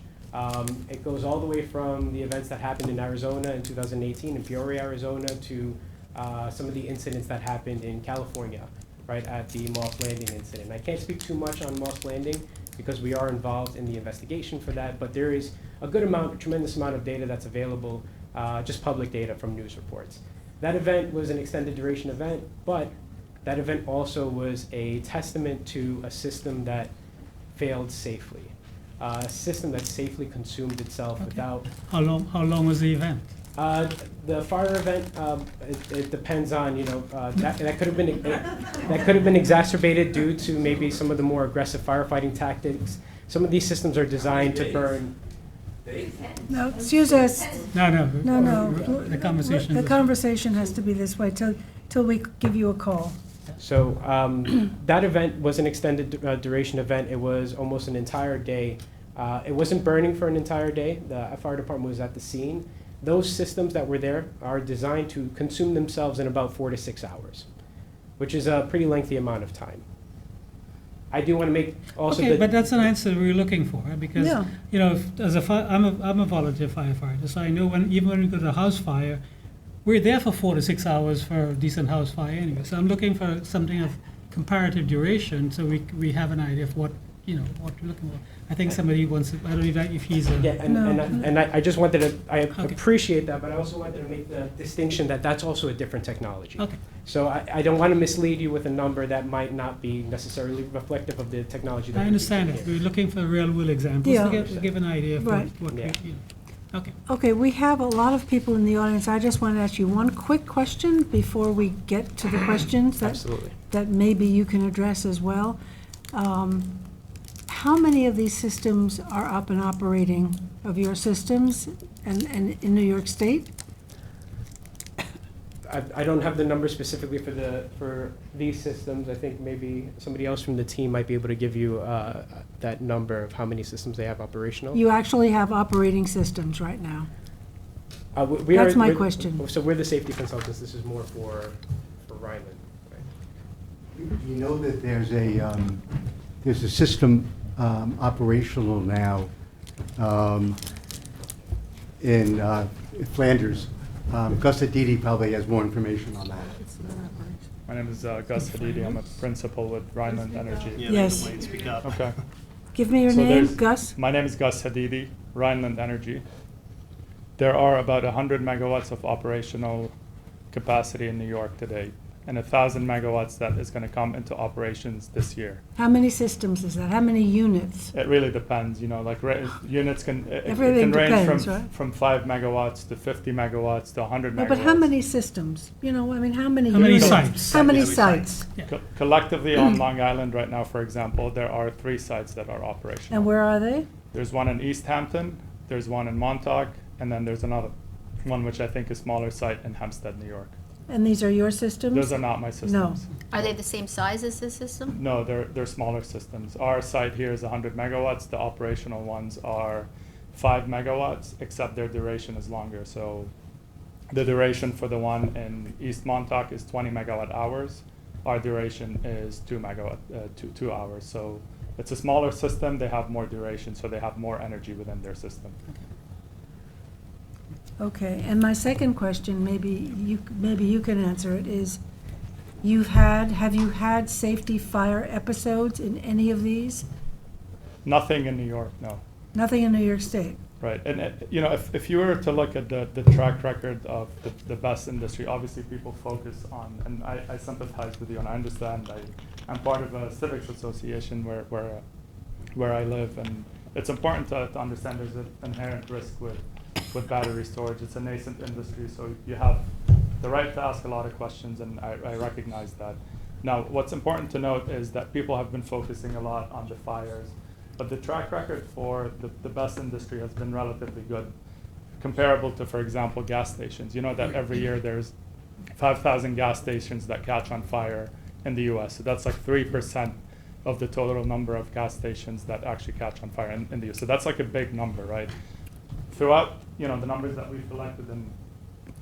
It goes all the way from the events that happened in Arizona in 2018 in Peoria, Arizona, to some of the incidents that happened in California, right, at the Moss Landing incident. I can't speak too much on Moss Landing because we are involved in the investigation for that, but there is a tremendous amount of data that's available, just public data from news reports. That event was an extended duration event, but that event also was a testament to a system that failed safely. A system that safely consumed itself without. How long was the event? The fire event, it depends on, that could have been exacerbated due to maybe some of the more aggressive firefighting tactics. Some of these systems are designed to burn. No, excuse us. No. The conversation has to be this way till we give you a call. So that event was an extended duration event. It was almost an entire day. It wasn't burning for an entire day. The fire department was at the scene. Those systems that were there are designed to consume themselves in about 4 to 6 hours, which is a pretty lengthy amount of time. I do want to make also. Okay, but that's an answer we're looking for, right? Because I'm a volunteer firefighter, so I know even when we go to a house fire, we're there for 4 to 6 hours for a decent house fire anyway. So I'm looking for something of comparative duration, so we have an idea of what we're looking for. I think somebody wants to, I don't know if he's a. Yeah, and I just wanted to, I appreciate that, but I also wanted to make the distinction that that's also a different technology. Okay. So I don't want to mislead you with a number that might not be necessarily reflective of the technology that I understand it. We're looking for real world examples to give an idea of Right. what Yeah. Okay. Okay, we have a lot of people in the audience. I just want to ask you one quick question before we get to the questions Absolutely. that maybe you can address as well. How many of these systems are up and operating of your systems and in New York State? I don't have the number specifically for these systems. I think maybe somebody else from the team might be able to give you that number of how many systems they have operational. You actually have operating systems right now. That's my question. So we're the safety consultants. This is more for Ryland. Right? You know that there's a system operational now in Flanders. Gus Aditi probably has more information on that. My name is Gus Hadidi. I'm a principal with Rhineland Energy. Yes. Speak up. Okay. Give me your name, Gus. My name is Gus Hadidi, Rhineland Energy. There are about 100 megawatts of operational capacity in New York today, and 1,000 megawatts that is going to come into operations this year. How many systems is that? How many units? It really depends, units can, it Everything can range depends, from 5 megawatts to 50 megawatts to 100 megawatts. No, but how many systems? How many How many units? sites? How many sites? Collectively on Long Island right now, for example, there are 3 sites that are operational. And where are they? There's one in East Hampton, there's one in Montauk, and then there's another one which I think is smaller site in Hempstead, New York. And these are your systems? Those are not my systems. No. Are they the same size as this system? No, they're smaller systems. Our site here is 100 megawatts. The operational ones are 5 megawatts, except their duration is longer. So the duration for the one in East Montauk is 20 megawatt hours. Our duration is 2 hours. So it's a smaller system. They have more duration, so they have more energy within their system. Okay, and my second question, maybe you can answer it, is have you had safety fire episodes in any of these? Nothing in New York, no. Nothing in New York State? Right, and if you were to look at the track record of the bus industry, obviously people focus on, and I sympathize with you, and I understand. I'm part of a civics association where I live, and it's important to understand there's an inherent risk with battery storage. It's a nascent industry, so you have the right to ask a lot of questions, and I recognize that. Now, what's important to note is that people have been focusing a lot on the fires, but the track record for the bus industry has been relatively good, comparable to, for example, gas stations. You know that every year there's 5,000 gas stations that catch on fire in the US, so that's like 3% of the total number of gas stations that actually catch on fire in the US. So that's like a big number, right? Throughout, the numbers that we've collected,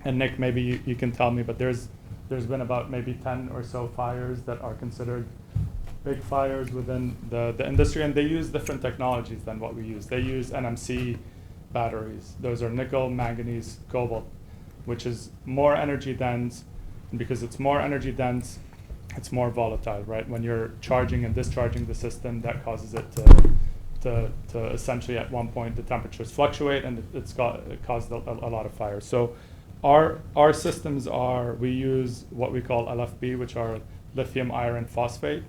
and Nick, maybe you can tell me, but there's been about maybe 10 or so fires that are considered big fires within the industry, and they use different technologies than what we use. They use NMC batteries. Those are nickel, manganese, cobalt, which is more energy dense. And because it's more energy dense, it's more volatile, right? When you're charging and discharging the system, that causes it to essentially at one point the temperatures fluctuate, and it caused a lot of fires. So our systems we use what we call LFP, which are lithium iron phosphate.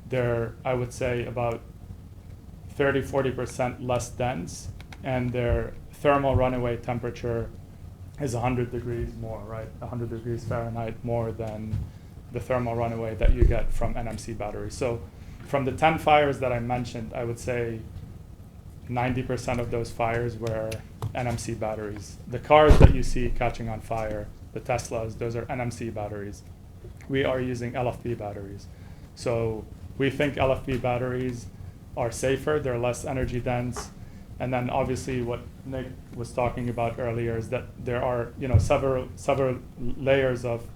They're, I would say, about 30-40% less dense, and their thermal runaway temperature is 100 degrees more, right? 100 degrees Fahrenheit more than the thermal runaway that you get from NMC batteries. So from the 10 fires that I mentioned, I would say 90% of those fires were NMC batteries. The cars that you see catching on fire, the Teslas, those are NMC batteries. We are using LFP batteries. So we think LFP batteries are safer, they're less energy dense. And then obviously what Nick was talking about earlier is that there are several layers of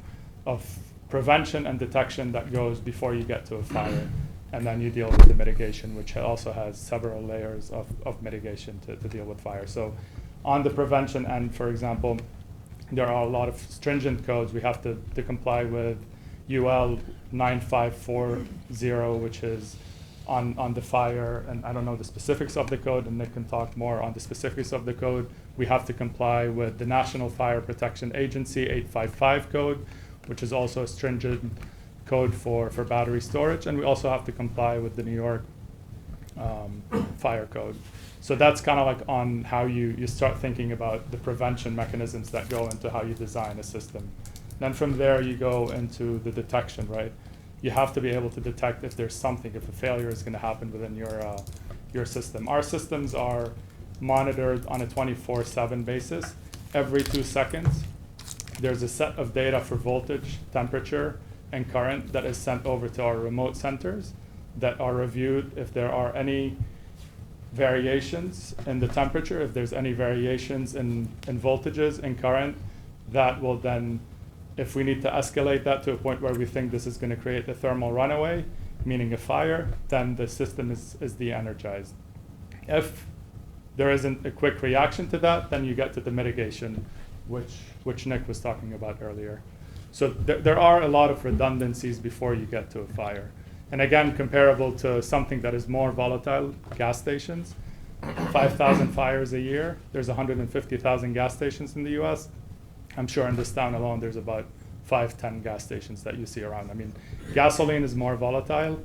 prevention and detection that goes before you get to a fire. And then you deal with the mitigation, which also has several layers of mitigation to deal with fire. So on the prevention end, for example, there are a lot of stringent codes. We have to comply with UL 9540, which is on the fire, and I don't know the specifics of the code, and Nick can talk more on the specifics of the code. We have to comply with the National Fire Protection Agency 855 code, which is also a stringent code for battery storage, and we also have to comply with the New York fire code. So that's kind of like on how you start thinking about the prevention mechanisms that go into how you design a system. Then from there you go into the detection, right? You have to be able to detect if there's something, if a failure is going to happen within your system. Our systems are monitored on a 24/7 basis. Every 2 seconds, there's a set of data for voltage, temperature, and current that is sent over to our remote centers that are reviewed. If there are any variations in the temperature, if there's any variations in voltages and current, that will then, if we need to escalate that to a point where we think this is going to create a thermal runaway, meaning a fire, then the system is de-energized. If there isn't a quick reaction to that, then you get to the mitigation, which Nick was talking about earlier. So there are a lot of redundancies before you get to a fire. And again, comparable to something that is more volatile, gas stations, 5,000 fires a year. There's 150,000 gas stations in the US. I'm sure in this town alone, there's about 5-10 gas stations that you see around. I mean, gasoline is more volatile.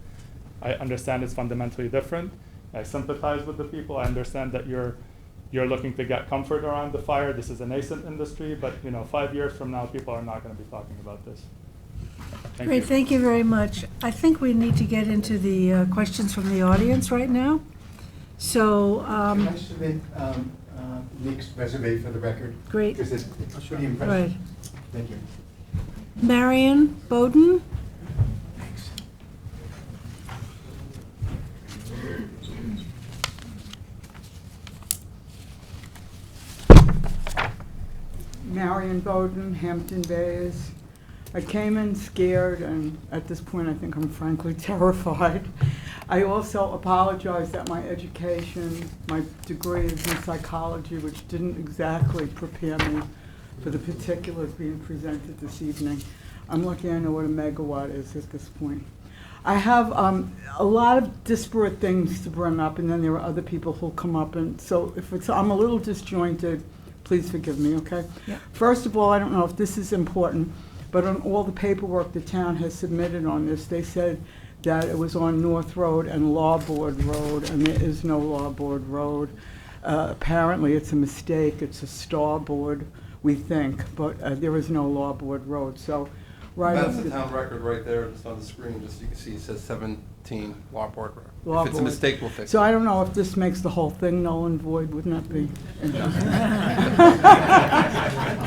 I understand it's fundamentally different. I sympathize with the people. I understand that you're looking to get comfort around the fire. This is a nascent industry, but 5 years from now, people are not going to be talking about this. Great, thank you very much. I think we need to get into the questions from the audience right now. So, Can I submit Nick's resume for the record? Great. Because it's pretty impressive. Right. Thank you. Marion Bowden? Marion Bowden, Hampton Bays. I came in scared, and at this point I think I'm frankly terrified. I also apologize that my education, my degree is in psychology, which didn't exactly prepare me for the particulars being presented this evening. I'm lucky I know what a megawatt is at this point. I have a lot of disparate things to bring up, and then there are other people who'll come up, and so if I'm a little disjointed, please forgive me, okay? Yeah. First of all, I don't know if this is important, but on all the paperwork the town has submitted on this, they said that it was on North Road and Law Board Road, and there is no Law Board Road. Apparently it's a mistake, it's a Starboard, we think, but there is no Law Board Road, so right That's off the town record right there, just on the screen, just so you can see, it says 17 Law Board Road. Law If it's a Board. mistake, we'll fix it. So I don't know if this makes the whole thing null and void, wouldn't that be interesting?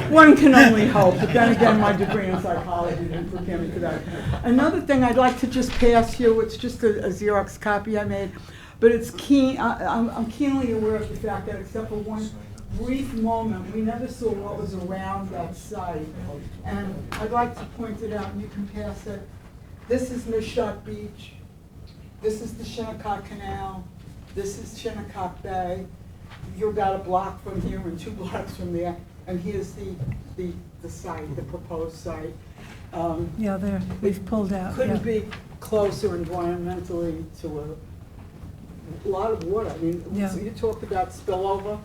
One can only hope, but then again, my degree in psychology didn't prepare me for that. Another thing I'd like to just pass you, it's just a Xerox copy I made, but it's I'm keenly aware of the fact that except for one brief moment, we never saw what was around that site. And I'd like to point it out, and you can pass it. This is Mishot Beach. This is the Shinnecock Canal. This is Shinnecock Bay. You're about a block from here and 2 blocks from there. And here's the site, the proposed site. Yeah, there, we've pulled out, yeah. Couldn't be closer environmentally to a lot of water. I mean, Yeah. so you talked about spillover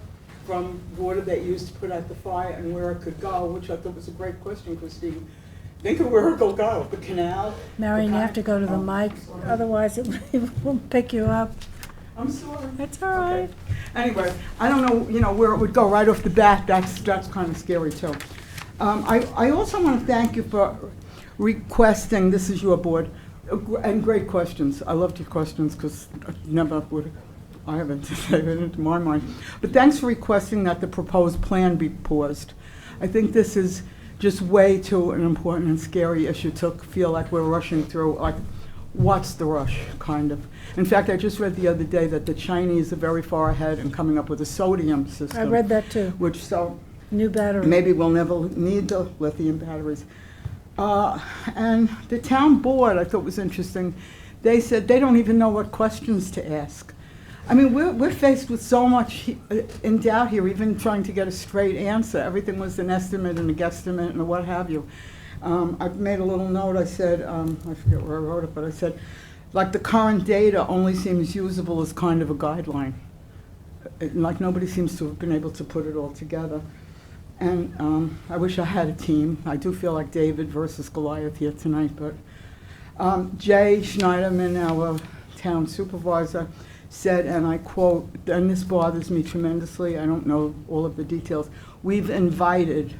from water that you used to put out the fire and where it could go, which I thought was a great question, Christine. Think of where it will go, the canal. Marion, you have to go to the mic, otherwise it won't pick you up. I'm sorry. It's all right. Anyway, I don't know, where it would go right off the bat. That's kind of scary too. I also want to thank you for requesting, this is your board, and great questions. I loved your questions because I haven't said it into my mind. But thanks for requesting that the proposed plan be paused. I think this is just way too an important and scary issue to feel like we're rushing through, like, what's the rush, kind of. In fact, I just read the other day that the Chinese are very far ahead in coming up with a sodium system. I read that too. New battery. Maybe we'll never need the lithium batteries. And the town board, I thought was interesting. They said they don't even know what questions to ask. I mean, we're faced with so much in doubt here, even trying to get a straight answer. Everything was an estimate and a guesstimate and what have you. I've made a little note. I said, I forget where I wrote it, but I said, like, the current data only seems usable as kind of a guideline. Like, nobody seems to have been able to put it all together. And I wish I had a team. I do feel like David versus Goliath here tonight, but Jay Schneiderman, our town supervisor, said, and I quote, and this bothers me tremendously, I don't know all of the details, we've invited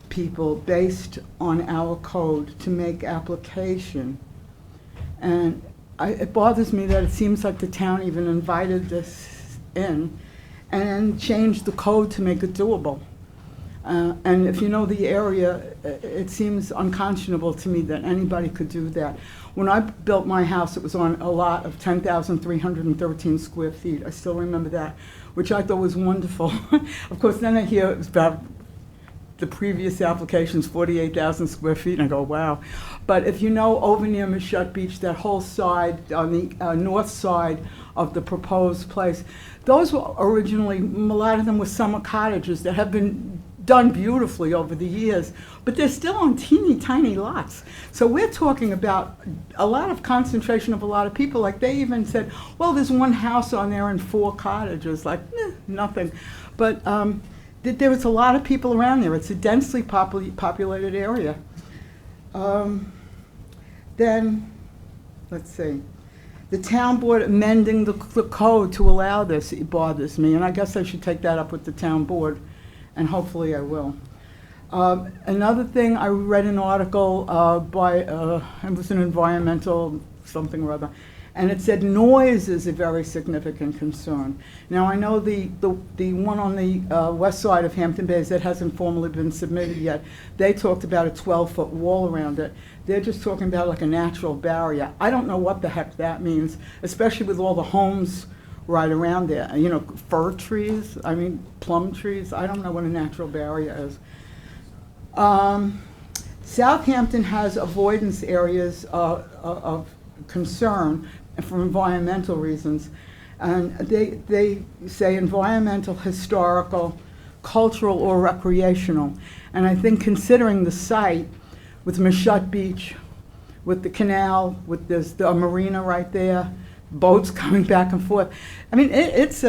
people based on our code to make application. And it bothers me that it seems like the town even invited this in and changed the code to make it doable. And if you know the area, it seems unconscionable to me that anybody could do that. When I built my house, it was on a lot of 10,313 square feet. I still remember that, which I thought was wonderful. Of course, then I hear it was about the previous applications, 48,000 square feet, and I go, wow. But if you know over near Mashut Beach, that whole side, on the north side of the proposed place, those were originally, a lot of them were summer cottages that have been done beautifully over the years, but they're still on teeny tiny lots. So we're talking about a lot of concentration of a lot of people. Like, they even said, well, there's one house on there and 4 cottages, like, nothing. But there was a lot of people around there. It's a densely populated area. Then, let's see. The town board amending the code to allow this, it bothers me, and I guess I should take that up with the town board, and hopefully I will. Another thing, I read an article by, it was an environmental something or other, and it said noise is a very significant concern. Now, I know the one on the west side of Hampton Bays that hasn't formally been submitted yet, they talked about a 12-foot wall around it. They're just talking about like a natural barrier. I don't know what the heck that means, especially with all the homes right around there. You know, fir trees, I mean, plum trees. I don't know what a natural barrier is. Southampton has avoidance areas of concern for environmental reasons. And they say environmental, historical, cultural, or recreational. And I think considering the site with Mashut Beach, with the canal, with the marina right there, boats coming back and forth. I mean, it's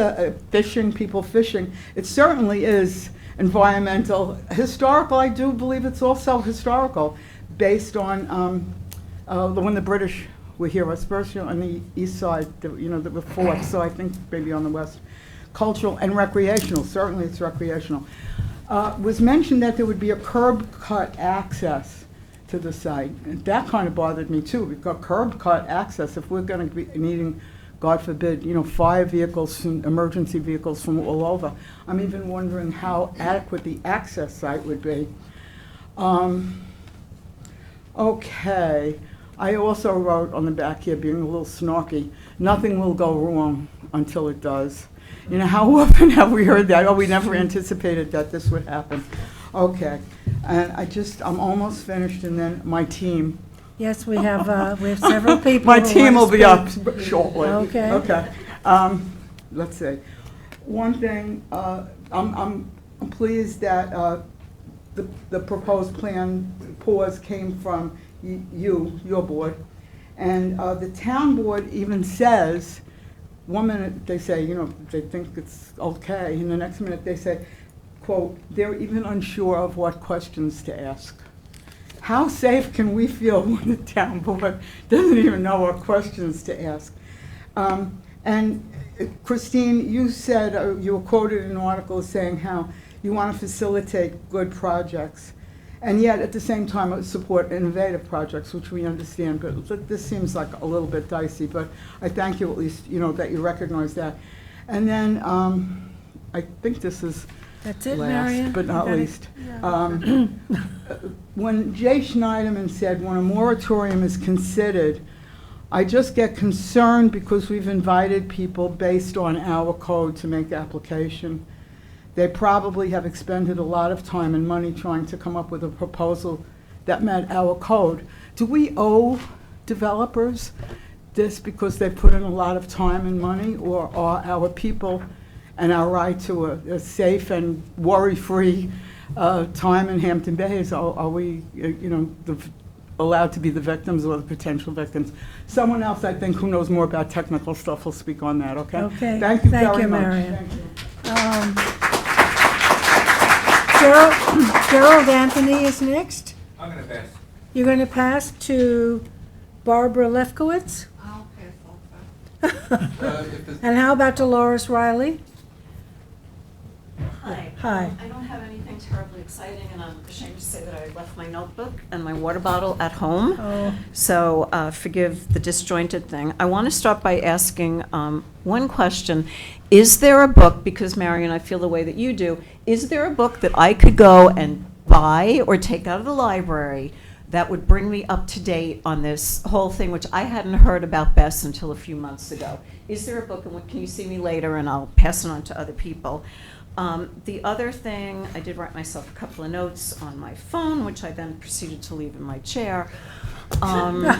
fishing, people fishing. It certainly is environmental. Historical, I do believe it's also historical, based on when the British were here, especially on the east side, there were forts, so I think maybe on the west. Cultural and recreational, certainly it's recreational. Was mentioned that there would be a curb cut access to the site. And that kind of bothered me too, because curb cut access, if we're going to be needing, God forbid, fire vehicles, emergency vehicles from all over, I'm even wondering how adequate the access site would be. Okay, I also wrote on the back here, being a little snarky, nothing will go wrong until it does. How often have we heard that? Oh, we never anticipated that this would happen. Okay, and I'm almost finished, and then my team Yes, we have several people. My who team wanna will be up speak. shortly. Okay. Okay. Let's see. One thing, I'm pleased that the proposed plan pause came from your board. And the town board even says, one minute they say, they think it's okay, and the next minute they say, quote, they're even unsure of what questions to ask. How safe can we feel when the town board doesn't even know what questions to ask? And Christine, you said, you were quoted in an article saying how you want to facilitate good projects, and yet at the same time support innovative projects, which we understand, but this seems like a little bit dicey, but I thank you at least, that you recognize that. And then, I think this is That's it, last, Marion? but not You got it? least. When Jay Schneiderman said, when a moratorium is considered, I just get concerned because we've invited people based on our code to make application. They probably have expended a lot of time and money trying to come up with a proposal that met our code. Do we owe developers this because they put in a lot of time and money, or are our people and our right to a safe and worry-free time in Hampton Bays, are we, allowed to be the victims or the potential victims? Someone else, I think, who knows more about technical stuff will speak on that, okay? Okay. Thank you very much. Marion. Thank you. Gerald Anthony is next. I'm going to pass. You're going to pass to Barbara Lefkowitz? I'll pass also. And how about Dolores Riley? Hi. Hi. I don't have anything terribly exciting, and I'm ashamed to say that I left my notebook and my water bottle at home. Oh. So forgive the disjointed thing. I want to start by asking one question. Is there a book, because Marion, I feel the way that you do, is there a book that I could go and buy or take out of the library that would bring me up to date on this whole thing, which I hadn't heard about Bess until a few months ago? Is there a book, and can you see me later, and I'll pass it on to other people? The other thing, I did write myself a couple of notes on my phone, which I then proceeded to leave in my chair. I've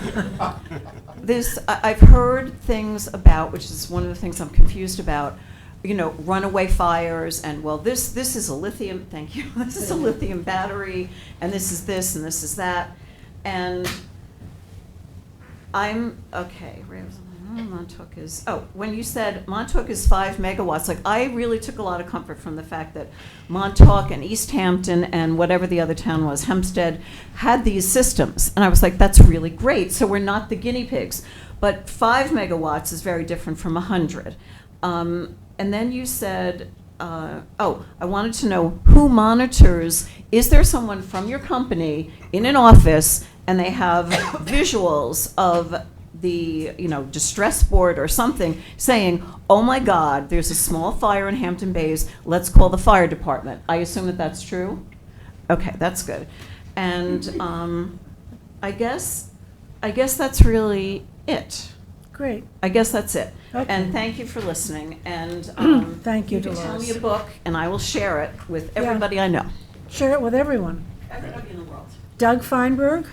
heard things about, which is one of the things I'm confused about, runaway fires, and this is a lithium, thank you, this is a lithium battery, and this is this, and this is that, and okay, Montauk is, when you said Montauk is 5 megawatts, I really took a lot of comfort from the fact that Montauk and East Hampton and whatever the other town was, Hempstead, had these systems. And I was like, that's really great. So we're not the guinea pigs. But 5 megawatts is very different from 100. And then you said, I wanted to know who monitors. Is there someone from your company in an office and they have visuals of the distress board or something saying, oh my God, there's a small fire in Hampton Bays, let's call the fire department? I assume that that's true? Okay, that's good. And I guess that's really it. Great. I guess that's it. Okay. And thank you for listening. And Thank you, can tell Dolores. me a book, and I will share it with everybody I know. Share it with everyone. Everybody in the world. Doug Feinberg?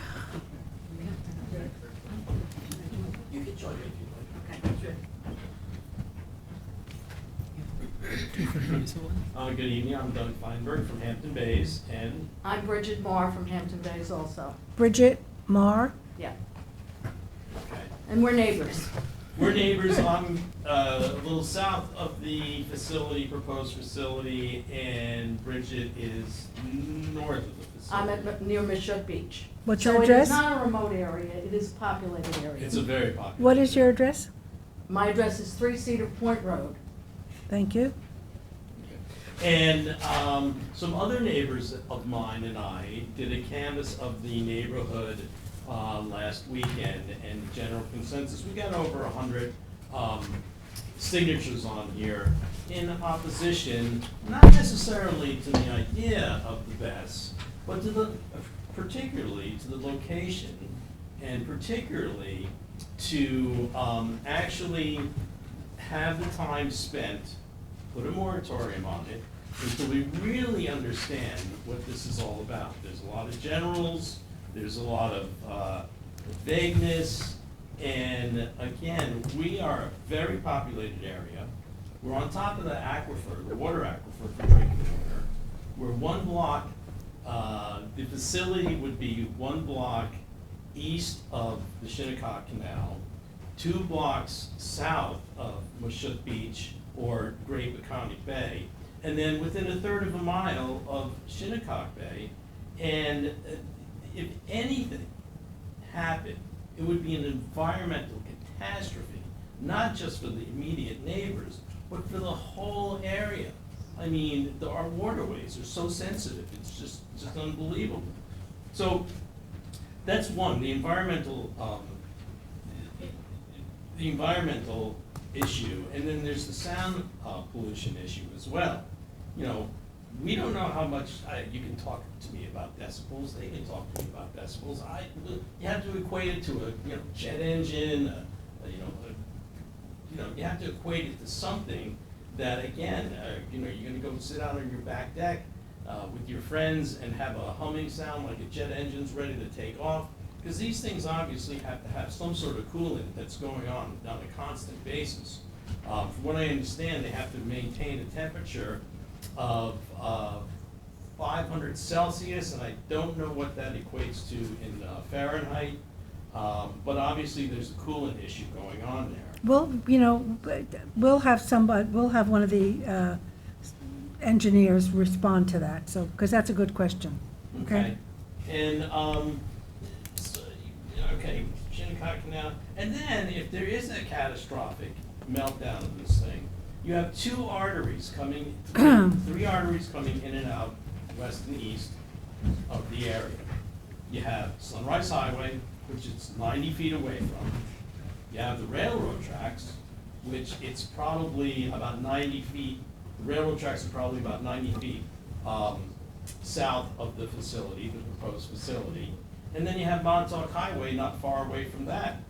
Good evening, I'm Doug Feinberg from Hampton Bays, and I'm Bridget Marr from Hampton Bays also. Bridget Marr? Yeah. And we're neighbors. we're neighbors. I'm a little south of the proposed facility, and Bridget is north of the facility. I'm near Mishuk Beach. What's your address? So it is not a remote area, it is a populated area. It's a very popular. What is your address? My address is 3 Cedar Point Road. Thank you. And some other neighbors of mine and I did a canvass of the neighborhood last weekend, and the general consensus, we got over 100 signatures on here in opposition, not necessarily to the idea of the BES, but particularly to the location, and particularly to actually have the time spent, put a moratorium on it, until we really understand what this is all about. There's a lot of generals, there's a lot of vagueness, and again, we are a very populated area. We're on top of the aquifer, the water aquifer for drinking water. We're one block, the facility would be one block east of the Shinnecock Canal, 2 blocks south of Moshut Beach or Great Peconic Bay, and then within a third of a mile of Shinnecock Bay. And if anything happened, it would be an environmental catastrophe, not just for the immediate neighbors, but for the whole area. I mean, our waterways are so sensitive, it's just unbelievable. So that's one, the environmental issue, and then there's the sound pollution issue as well. You know, we don't know how much, you can talk to me about decibels, they can talk to me about decibels. You have to equate it to a jet engine, you have to equate it to something that, again, you're gonna go sit out on your back deck with your friends and have a humming sound like a jet engine's ready to take off. Because these things obviously have to have some sort of coolant that's going on a constant basis. From what I understand, they have to maintain a temperature of 500 Celsius, and I don't know what that equates to in Fahrenheit. But obviously, there's a coolant issue going on there. Well, we'll have one of the engineers respond to that, so, because that's a good question. Okay? And, okay, Shinnecock Canal, and then if there is a catastrophic meltdown of this thing, you have 3 arteries coming in and out, west and east of the area. You have Sunrise Highway, which it's 90 feet away from. You have the railroad tracks, which it's probably about 90 feet, the railroad tracks are probably about 90 feet south of the facility, the proposed facility. And then you have Montauk Highway not far away from that.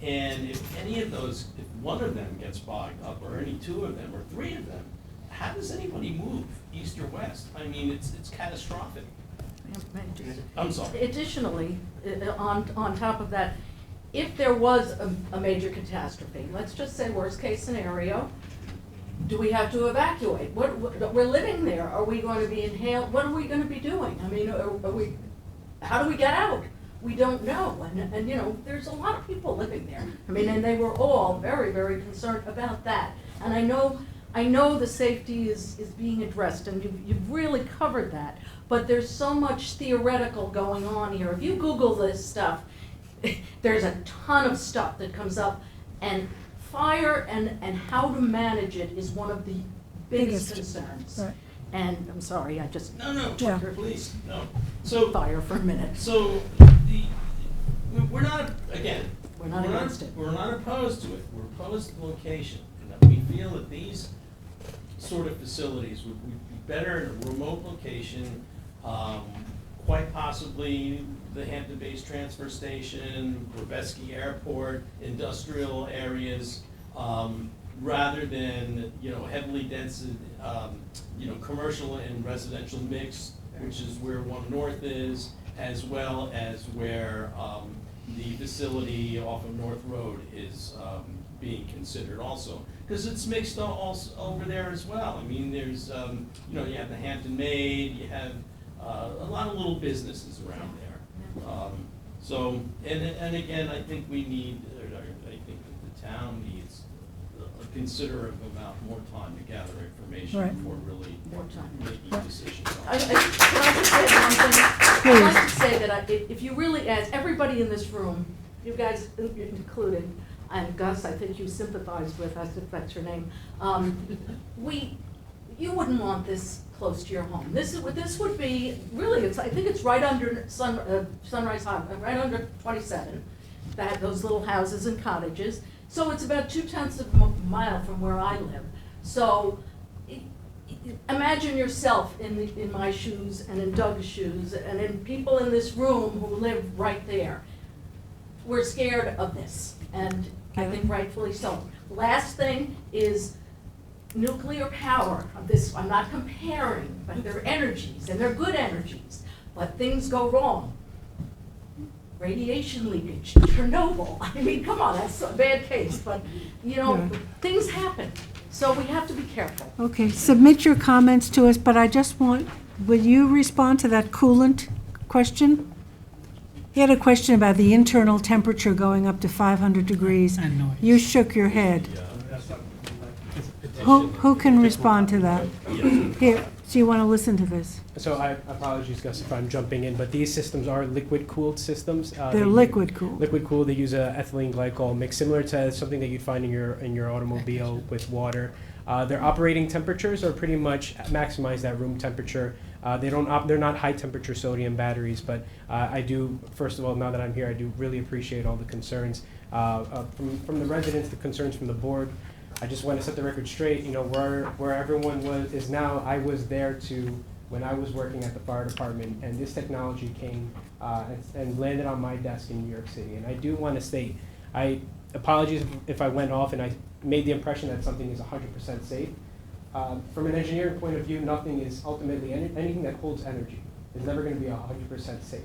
And if any of those, if one of them gets bogged up, or any 2 of them, or 3 of them, how does anybody move east or west? I mean, it's catastrophic. I'm sorry. Additionally, on top of that, if there was a major catastrophe, let's just say worst case scenario, do we have to evacuate? We're living there. Are we going to be inhaled? What are we going to be doing? I mean, how do we get out? We don't know. And there's a lot of people living there. I mean, and they were all very, very concerned about that. And I know the safety is being addressed, and you've really covered that. But there's so much theoretical going on here. If you Google this stuff, there's a ton of stuff that comes up, and fire and how to manage it is one of the biggest concerns. Right. And I'm sorry, I just No, Yeah. please, no. So fire for a minute. So we're not against it. We're not opposed to it. We're opposed to the location, and that we feel that these sort of facilities would be better in a remote location, quite possibly the Hampton-based transfer station, Grabeski Airport, industrial areas, rather than, heavily dense, commercial and residential mix, which is where 1 North is, as well as where the facility off of North Road is being considered also. Because it's mixed also over there as well. I mean, there's, you have the Hampton Maid, you have a lot of little businesses around there. So, and again, I think I think that the town needs a considerable amount more time to gather information Right. before really making decisions. Can I just say one thing? I'd like to say that if you really ask everybody in this room, you guys included, and Gus, I think you sympathized with us, if that's your name, you wouldn't want this close to your home. This would be, really, I think it's right under Sunrise Highway, right under 27, those little houses and cottages. So it's about 2/10 of a mile from where I live. So imagine yourself in my shoes and in Doug's shoes and in people in this room who live right there. We're scared of this, and I think rightfully so. Last thing is nuclear power. I'm not comparing, but they're energies, and they're good energies, but things go wrong. radiation leakage, Chernobyl. I mean, come on, that's a bad case, but, you know, Yeah. things happen. So we have to be careful. Okay, submit your comments to us, but I just want, will you respond to that coolant question? He had a question about the internal temperature going up to 500 degrees. And noise. You shook your head. Who can respond to that? Here, do you want to listen to this? So I apologize, Gus, if I'm jumping in, but these systems are liquid-cooled systems. They're liquid-cooled. Liquid-cooled, they use a ethylene glycol mix, similar to something that you'd find in your automobile with water. Their operating temperatures are pretty much maximize that room temperature. They're not high-temperature sodium batteries, but I do, first of all, now that I'm here, I do really appreciate all the concerns from the residents, the concerns from the board. I just want to set the record straight, you know, where everyone is now, I was there when I was working at the fire department, and this technology came and landed on my desk in New York City. And I do want to state, apologies if I went off and I made the impression that something is 100% safe. From an engineering point of view, nothing is ultimately, anything that holds energy is never going to be 100% safe.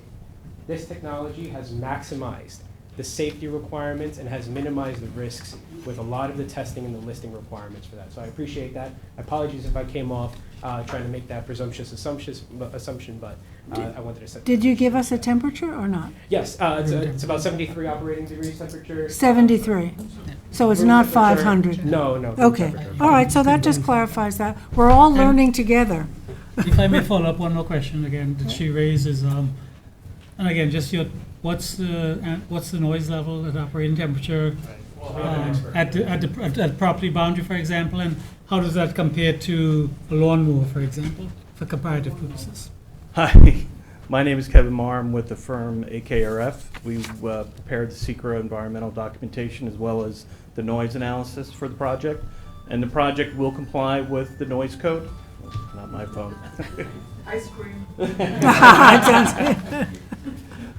This technology has maximized the safety requirements and has minimized the risks with a lot of the testing and the listing requirements for that. So I appreciate that. Apologies if I came off trying to make that presumptuous assumption, but I wanted to set. Did you give us a temperature or not? Yes, it's about 73 operating degrees temperature. 73. So it's Room not temperature- 500? No, no. room Okay. temperature. All right, so that just clarifies that. We're all learning together. If I may follow up, one more question again that she raises, and again, just what's the noise level at operating temperature at the property boundary, for example, and how does that compare to a lawnmower, for example, for comparative purposes? Hi, my name is Kevin Marr. I'm with the firm AKRF. We prepared the secret environmental documentation as well as the noise analysis for the project. And the project will comply with the noise code. Not my phone. Ice cream.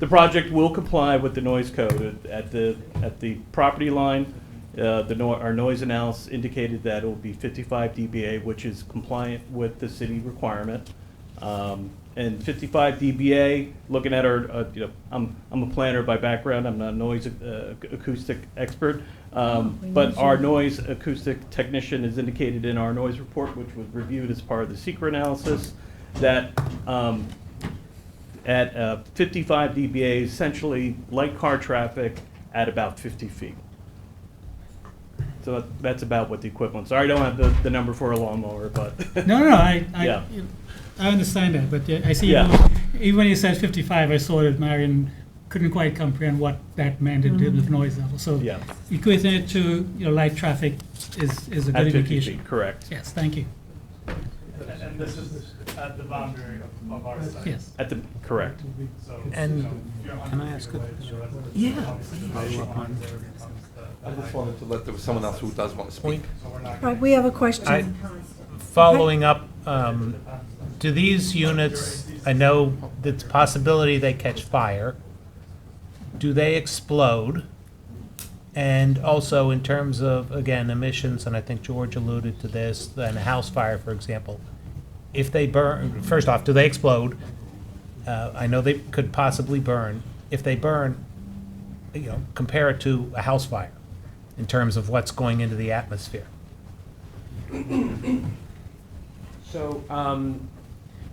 The project will comply with the noise code. At the property line, our noise analysis indicated that it will be 55 dBA, which is compliant with the city requirement. And 55 dBA, looking at our, I'm a planner by background. I'm not a noise acoustic expert. But our noise acoustic technician is indicated in our noise report, which was reviewed as part of the secret analysis, that at 55 dBA, essentially light car traffic at about 50 feet. So that's about what the equivalent. Sorry, I don't have the number for a lawnmower, but No, yeah. I understand that, but I see, Yeah. even when you said 55, I saw that Marion couldn't quite comprehend what that meant in terms of noise level. So Yeah. equating it to light traffic is a At good 50 indication. feet, correct. Yes, thank you. And this is at the boundary of our site. Yes. Correct. So, And if you're can I on ask the a- way to your residence, Yeah. obviously the Follow up on- there becomes the- I just wanted to let, there was someone else who does want to speak. So we're not Right, we have a question. Following up, do these units, I know that's a possibility they catch fire. Do they explode? And also in terms of, again, emissions, and I think George alluded to this, and a house fire, for example, if they burn, first off, do they explode? I know they could possibly burn. If they burn, compare it to a house fire in terms of what's going into the atmosphere. So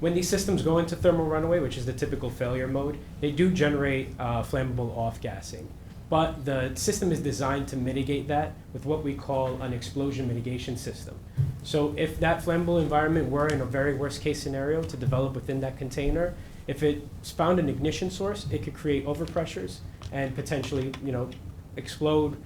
when these systems go into thermal runaway, which is the typical failure mode, they do generate flammable off-gassing. But the system is designed to mitigate that with what we call an explosion mitigation system. So if that flammable environment were in a very worst case scenario to develop within that container, if it's found an ignition source, it could create overpressures and potentially, explode.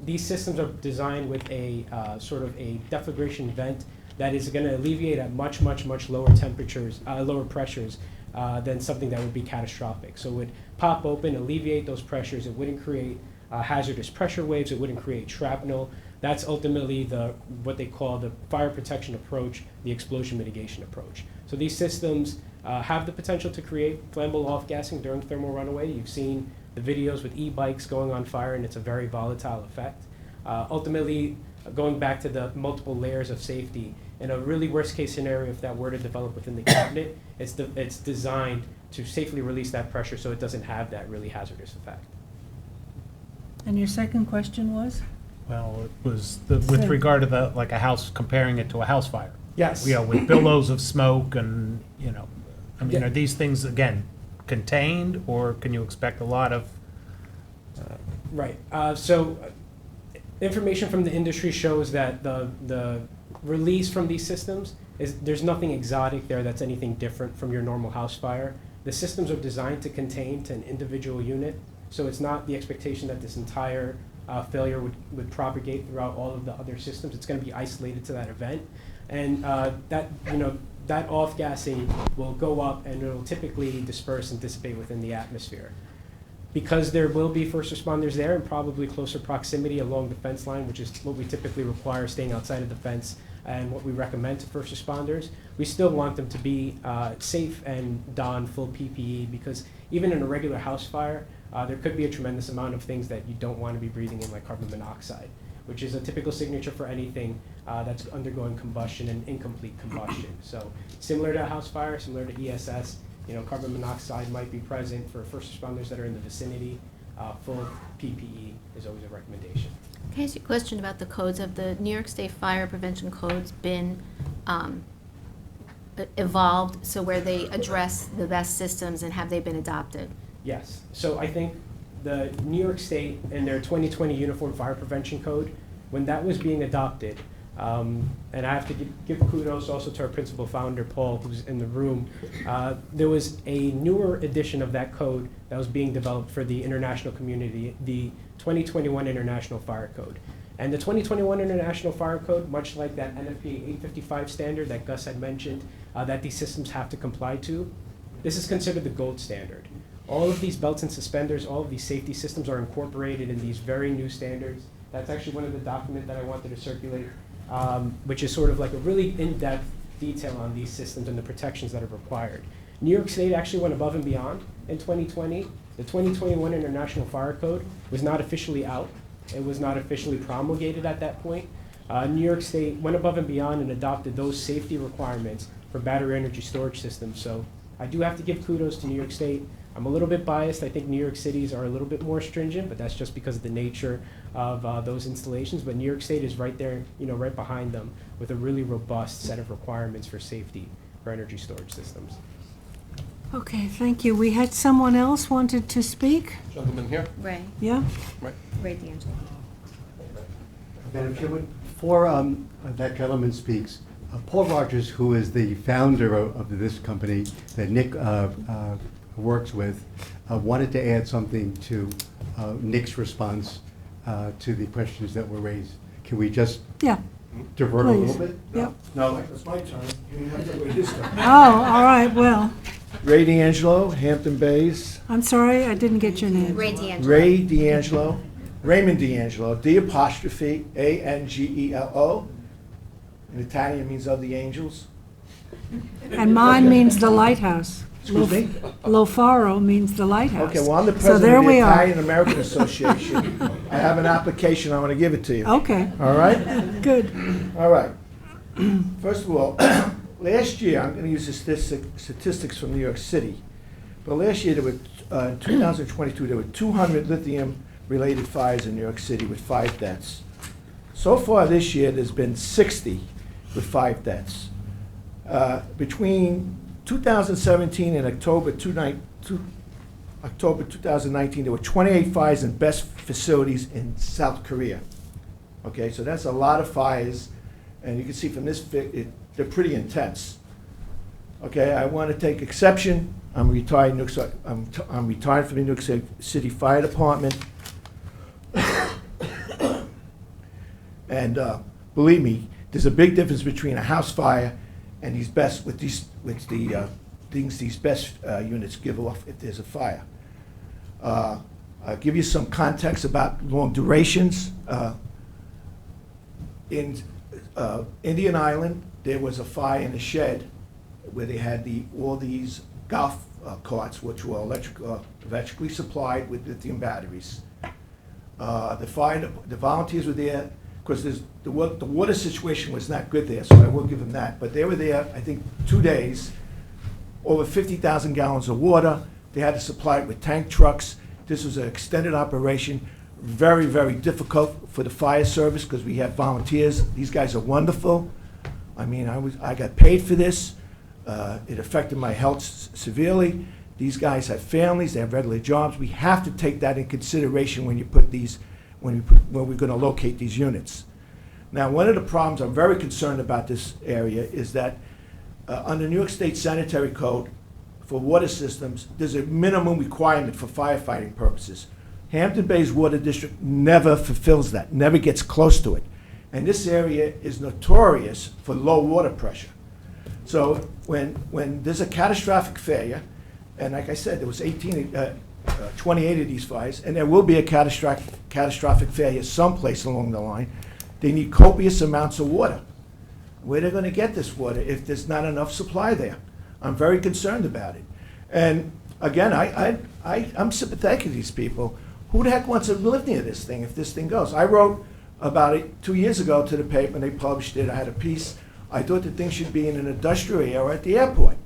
These systems are designed with a sort of a deflagration vent that is going to alleviate at much, much, much lower temperatures, lower pressures than something that would be catastrophic. So it would pop open, alleviate those pressures. It wouldn't create hazardous pressure waves. It wouldn't create shrapnel. That's ultimately what they call the fire protection approach, the explosion mitigation approach. So these systems have the potential to create flammable off-gassing during thermal runaway. You've seen the videos with e-bikes going on fire, and it's a very volatile effect. Ultimately, going back to the multiple layers of safety, In a really worst-case scenario, if that were to develop within the cabinet, it's designed to safely release that pressure so it doesn't have that really hazardous effect. And your second question was? Well, it was with regard to like a house, comparing it to a house fire. Yes. You know, with billows of smoke and, I mean, Yeah. are these things, again, contained, or can you expect a lot of? Right. Information from the industry shows that the release from these systems there's nothing exotic there that's anything different from your normal house fire. The systems are designed to contain to an individual unit, so it's not the expectation that this entire failure would propagate throughout all of the other systems. It's going to be isolated to that event, and that off-gassing will go up and it'll typically disperse and dissipate within the atmosphere. Because there will be first responders there in probably closer proximity along the fence line, which is what we typically require, staying outside of the fence, and what we recommend to first responders, we still want them to be safe and don full PPE, because even in a regular house fire, there could be a tremendous amount of things that you don't want to be breathing in, like carbon monoxide, which is a typical signature for anything that's undergoing combustion and incomplete combustion. So similar to a house fire, similar to ESS, carbon monoxide might be present for first responders that are in the vicinity. Full PPE is always a recommendation. Can I ask you a question about the codes? Have the New York State Fire Prevention Codes been evolved so where they address the best systems, and have they been adopted? Yes. So I think the New York State and their 2020 Uniform Fire Prevention Code, when that was being adopted, and I have to give kudos also to our principal founder, Paul, who's in the room. There was a newer edition of that code that was being developed for the international community, the 2021 International Fire Code. And the 2021 International Fire Code, much like that NFPA 855 standard that Gus had mentioned, that these systems have to comply to, this is considered the gold standard. All of these belts and suspenders, all of these safety systems are incorporated in these very new standards. That's actually one of the documents that I wanted to circulate, which is sort of like a really in-depth detail on these systems and the protections that are required. New York State actually went above and beyond in 2020. The 2021 International Fire Code was not officially out. It was not officially promulgated at that point. New York State went above and beyond and adopted those safety requirements for battery energy storage systems. So I do have to give kudos to New York State. I'm a little bit biased. I think New York City's are a little bit more stringent, but that's just because of the nature of those installations. But New York State is right there, right behind them with a really robust set of requirements for safety for energy storage systems. Okay, thank you. We had someone else wanted to speak? Gentleman here. Ray. Yeah? Right. Ray D'Angelo. Madam Chairman, before that gentleman speaks, Paul Rogers, who is the founder of this company that Nick works with, wanted to add something to Nick's response to the questions that were raised. Can we just divert a little bit? Yep. No. It's my turn. You have to wait his turn. Oh, all right, well, Ray D'Angelo, Hampton Bays. I'm sorry, I didn't get your name. Ray D'Angelo. Ray D'Angelo, Raymond D'Angelo, D''Angelo. In Italian means of the angels. And mine means the lighthouse. Excuse me? Lo Faro means the lighthouse. Okay, well, I'm the So president there of the we are. Italian American Association. I have an application, I want to give it to you. Okay. All right? Good. All right. First of all, last year, I'm going to use the statistics from New York City, but last year, there were, in 2022, there were 200 lithium-related fires in New York City with 5 deaths. So far this year, there's been 60 with 5 deaths. Between 2017 and October 2019, there were 28 fires in best facilities in South Korea. Okay, so that's a lot of fires, and you can see from this, they're pretty intense. Okay, I want to take exception. I'm retired from the New York City Fire Department, and believe me, there's a big difference between a house fire and these best things these best units give off if there's a fire. I'll give you some context about long durations. In Indian Island, there was a fire in a shed where they had all these golf carts, which were electrically supplied with lithium batteries. The volunteers were there, because the water situation was not good there, so I will give them that. But they were there, I think, 2 days, over 50,000 gallons of water. They had to supply it with tank trucks. This was an extended operation, very, very difficult for the fire service because we have volunteers. These guys are wonderful. I mean, I got paid for this. It affected my health severely. These guys have families, they have regular jobs. We have to take that in consideration when you put these, when we're going to locate these units. Now, one of the problems I'm very concerned about this area is that under New York State Sanitary Code for water systems, there's a minimum requirement for firefighting purposes. Hampton Bays Water District never fulfills that, never gets close to it. And this area is notorious for low water pressure. So when there's a catastrophic failure, and like I said, there was 28 of these fires, and there will be a catastrophic failure someplace along the line. They need copious amounts of water. Where are they going to get this water if there's not enough supply there? I'm very concerned about it. And again, I'm sympathetic to these people. Who the heck wants to live near this thing if this thing goes? I wrote about it 2 years ago to the paper, and they published it. I had a piece. I thought the thing should be in an industrial area or at the airport.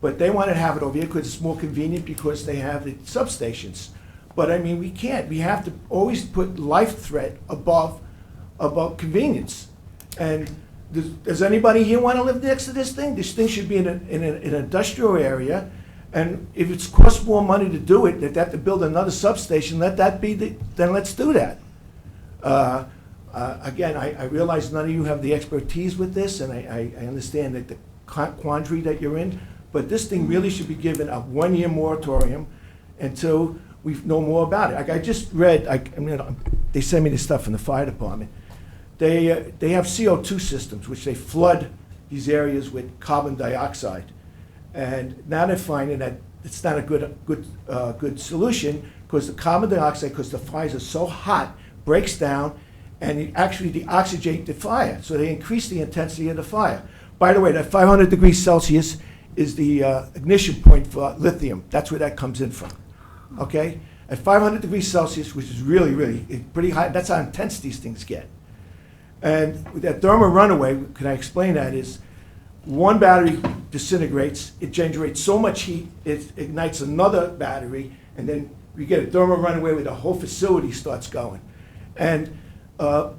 But they wanted to have it over here because it's more convenient because they have the substations. But I mean, we can't. We have to always put life threat above convenience. And does anybody here want to live next to this thing? This thing should be in an industrial area. And if it's cost more money to do it, that they have to build another substation, let that be then let's do that. Again, I realize none of you have the expertise with this, and I understand that the quandary that you're in. But this thing really should be given a 1-year moratorium until we know more about it. Like I just read, they send me this stuff from the fire department. They have CO2 systems, which they flood these areas with carbon dioxide. And now they're finding that it's not a good solution because the carbon dioxide, because the fires are so hot, breaks down and it actually deoxygenates the fire. So they increase the intensity of the fire. By the way, that 500 degrees Celsius is the ignition point for lithium. That's where that comes in from, okay? At 500 degrees Celsius, which is really, really pretty high, that's how intense these things get. And with that thermal runaway, can I explain that, is one battery disintegrates, it generates so much heat, it ignites another battery, and then we get a thermal runaway where the whole facility starts going. And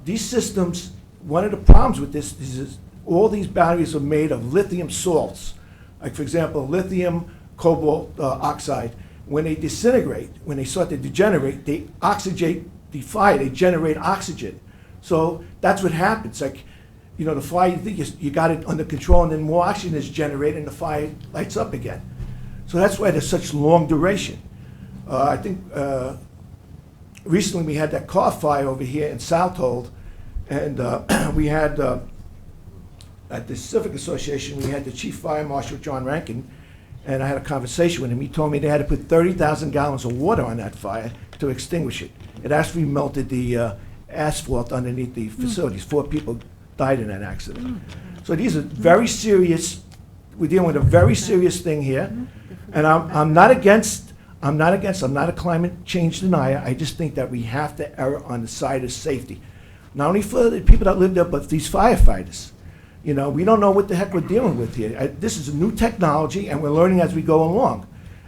these systems, one of the problems with this is all these batteries are made of lithium salts. Like, for example, lithium cobalt oxide. When they disintegrate, when they start to degenerate, they oxygenate the fire, they generate oxygen. So that's what happens. Like, you know, the fire, you think you got it under control, and then more oxygen is generated, and the fire lights up again. So that's why there's such long duration. I think recently we had that car fire over here in Southampton, and we had, at the Civic Association, we had the Chief Fire Marshal, John Rankin, and I had a conversation with him. He told me they had to put 30,000 gallons of water on that fire to extinguish it. It actually melted the asphalt underneath the facilities. 4 people died in that accident. So these are very serious, we're dealing with a very serious thing here. And I'm not a climate change denier. I just think that we have to err on the side of safety. Not only for the people that live there, but these firefighters. You know, we don't know what the heck we're dealing with here. This is a new technology, and we're learning as we go along.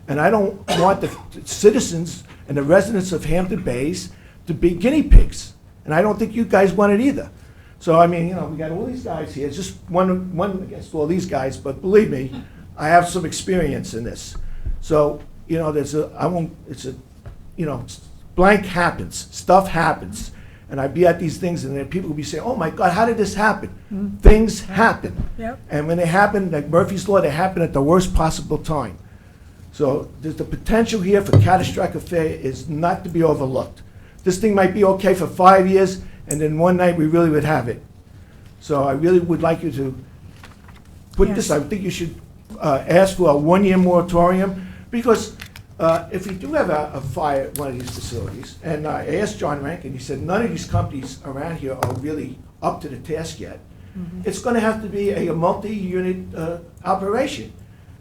And I don't want the citizens and the residents of Hampton Bays to be guinea pigs. And I don't think you guys want it either. So, I mean, you know, we got all these guys here. It's just one against all these guys, but believe me, I have some experience in this. So, you know, blank happens, stuff happens. And I'd be at these things, and then people would be saying, oh my God, how did this happen? Things happen. Yep. And when they happen, like Murphy's Law, they happen at the worst possible time. So there's the potential here for catastrophic failure is not to be overlooked. This thing might be okay for 5 years, and then one night we really would have it. So I really would like you to put this, I think you should ask for a 1-year moratorium, because if we do have a fire at one of these facilities, and I asked John Rankin, he said none of these companies around here are really up to the task yet. It's going to have to be a multi-unit operation,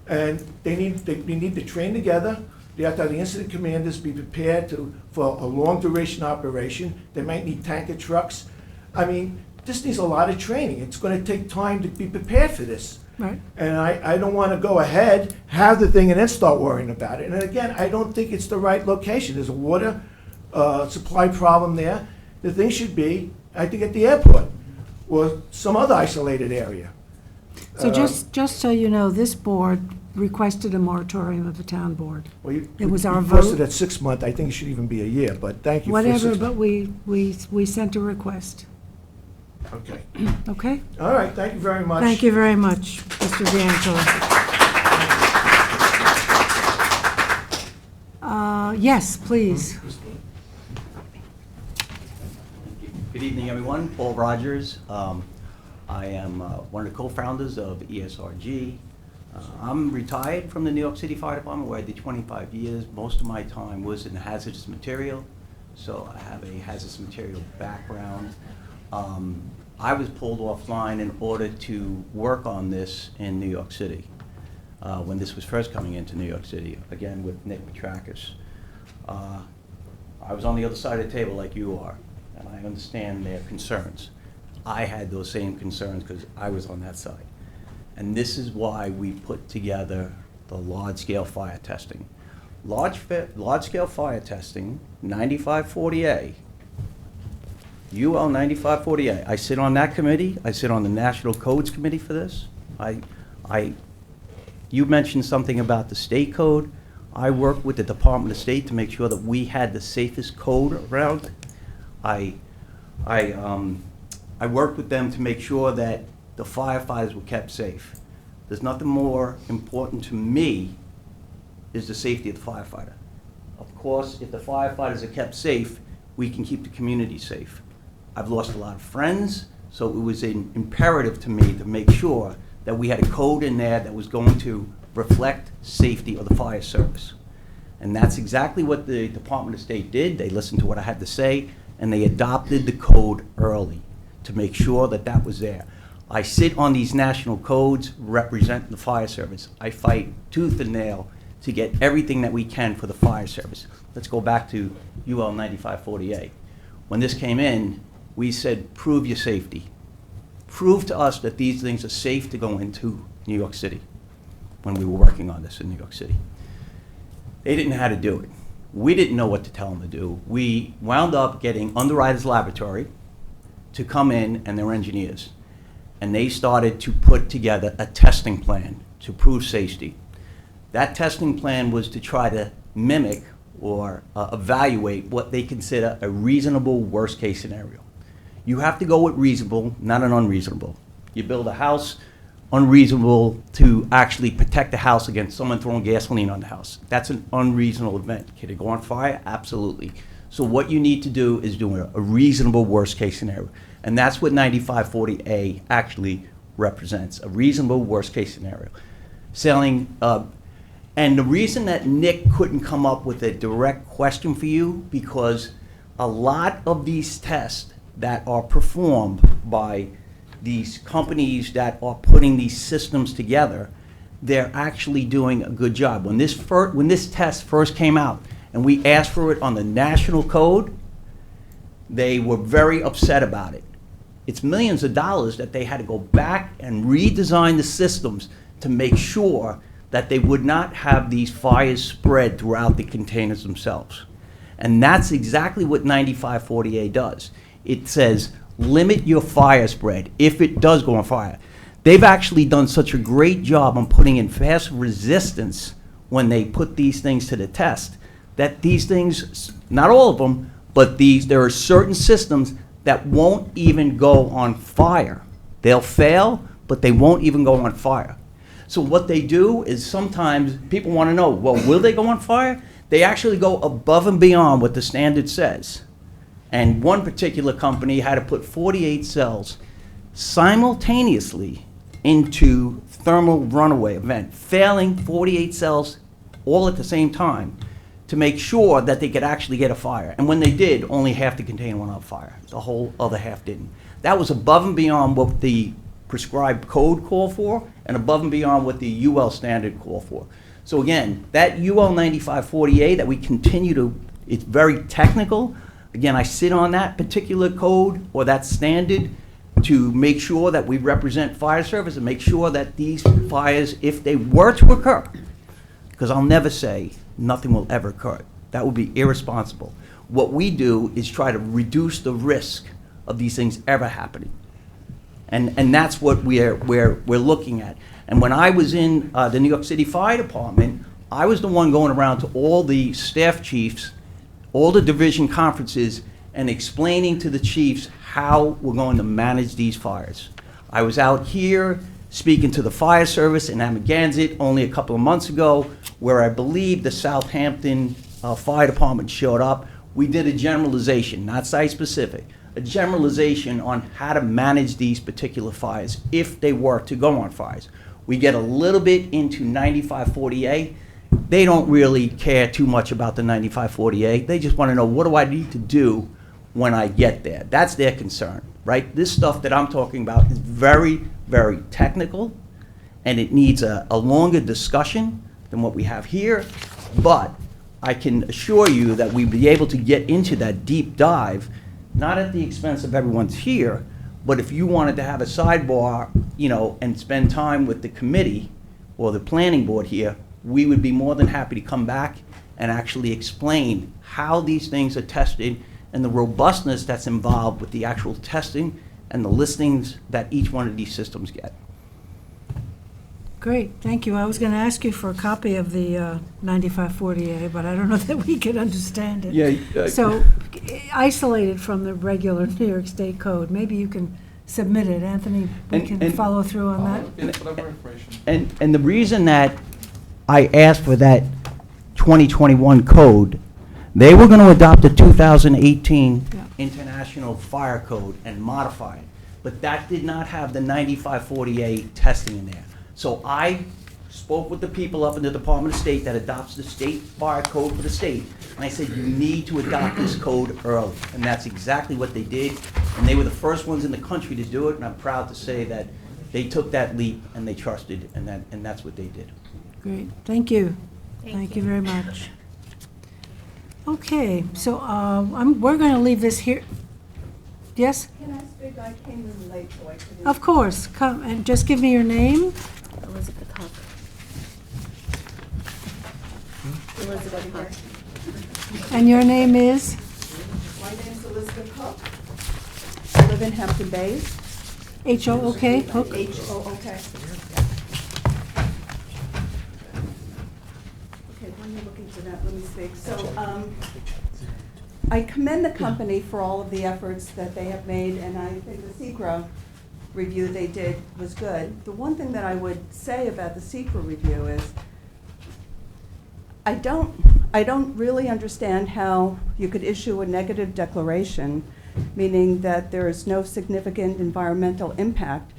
and they need to train together. They have to have the incident commanders be prepared for a long duration operation. They might need tanker trucks. I mean, this needs a lot of training. It's gonna take time to be prepared for this. Right. And I don't wanna go ahead, have the thing, and then start worrying about it. And again, I don't think it's the right location. There's a water supply problem there. The thing should be, I think, at the airport, or some other isolated area. So just so you know, this board requested a moratorium of the town board. Well, It was our you posted vote. at 6 months. I think it should even be a year, but thank you for Whatever, 6 but we sent a request. Okay. Okay? All right, thank you very much. Thank you very much, Mr. D'Angelo. Yes, please. Good evening, everyone. Paul Rogers. I am one of the co-founders of ESRG. I'm retired from the New York City Fire Department, where I did 25 years. Most of my time was in hazardous material, so I have a hazardous material background. I was pulled offline in order to work on this in New York City when this was first coming into New York City, again with Nick Petrakis. I was on the other side of the table like you are, and I understand their concerns. I had those same concerns because I was on that side. And this is why we put together the large-scale fire testing. Large-scale fire testing, 9540A, UL 9540A. I sit on that committee. I sit on the National Codes Committee for this. You mentioned something about the state code. I worked with the Department of State to make sure that we had the safest code around. I worked with them to make sure that the firefighters were kept safe. There's nothing more important to me is the safety of the firefighter. Of course, if the firefighters are kept safe, we can keep the community safe. I've lost a lot of friends, so it was imperative to me to make sure that we had a code in there that was going to reflect safety of the fire service. And that's exactly what the Department of State did. They listened to what I had to say, and they adopted the code early to make sure that that was there. I sit on these national codes representing the fire service. I fight tooth and nail to get everything that we can for the fire service. Let's go back to UL 9548. When this came in, we said, prove your safety. Prove to us that these things are safe to go into New York City when we were working on this in New York City. They didn't know how to do it. We didn't know what to tell them to do. We wound up getting Underwriters Laboratory to come in and their engineers. And they started to put together a testing plan to prove safety. That testing plan was to try to mimic or evaluate what they consider a reasonable worst case scenario. You have to go with reasonable, not an unreasonable. You build a house, unreasonable to actually protect the house against someone throwing gasoline on the house. That's an unreasonable event. Can it go on fire? Absolutely. So what you need to do is do a reasonable worst case scenario. And that's what 9540A actually represents, a reasonable worst case scenario. And the reason that Nick couldn't come up with a direct question for you, because a lot of these tests that are performed by these companies that are putting these systems together, they're actually doing a good job. When this test first came out and we asked for it on the national code, they were very upset about it. It's millions of dollars that they had to go back and redesign the systems to make sure that they would not have these fires spread throughout the containers themselves. And that's exactly what 9540A does. It says, limit your fire spread if it does go on fire. They've actually done such a great job on putting in fast resistance when they put these things to the test, that these things, not all of them, but there are certain systems that won't even go on fire. They'll fail, but they won't even go on fire. So what they do is sometimes people want to know, well, will they go on fire? They actually go above and beyond what the standard says. And one particular company had to put 48 cells simultaneously into thermal runaway event, failing 48 cells all at the same time to make sure that they could actually get a fire. And when they did, only half the container went on fire. The whole other half didn't. That was above and beyond what the prescribed code called for and above and beyond what the UL standard called for. So again, that UL 9540A that we continue to, it's very technical, Again, I sit on that particular code or that standard to make sure that we represent fire service and make sure that these fires, if they were to occur, because I'll never say nothing will ever occur. That would be irresponsible. What we do is try to reduce the risk of these things ever happening. And that's what we're looking at. And when I was in the New York City Fire Department, I was the one going around to all the staff chiefs, all the division conferences, and explaining to the chiefs how we're going to manage these fires. I was out here speaking to the fire service in Amagansett only a couple of months ago, where I believe the Southampton Fire Department showed up. We did a generalization, not site-specific, a generalization on how to manage these particular fires if they were to go on fires. We get a little bit into 9540A. They don't really care too much about the 9540A. They just want to know, what do I need to do when I get there? That's their concern, right? This stuff that I'm talking about is very, very technical, and it needs a longer discussion than what we have here. But I can assure you that we'd be able to get into that deep dive, not at the expense of everyone's here, but if you wanted to have a sidebar, and spend time with the committee or the planning board here, we would be more than happy to come back and actually explain how these things are tested and the robustness that's involved with the actual testing and the listings that each one of these systems get. Great, thank you. I was going to ask you for a copy of the 9540A, but I don't know that we could understand it. Yeah. So isolated from the regular New York State code, maybe you can submit it. Anthony, we can follow through on that. And the reason that I asked for that 2021 code, they were going to adopt the 2018 International Fire Code and modify it, but that did not have the 9540A testing in there. So I spoke with the people up in the Department of State that adopts the state fire code for the state, and I said, you need to adopt this code early. And that's exactly what they did, and they were the first ones in the country to do it, and I'm proud to say that they took that leap and they trusted, and that's what they did. Great, thank you. Thank you very much. Okay, so we're going to leave this here. Yes? Can I speak? I came in late, so I couldn't. Of course, come and just give me your name. Elizabeth Huck. Elizabeth Huck. And your name is? My name's Elizabeth Hook. I live in Hampton Bays. H-O-O-K? Hook? H-O-O-K. Okay, when you're looking for that, let me speak. So, I commend the company for all of the efforts that they have made, and I think the SECRA review they did was good. The one thing that I would say about the SECRA review is I don't really understand how you could issue a negative declaration, meaning that there is no significant environmental impact,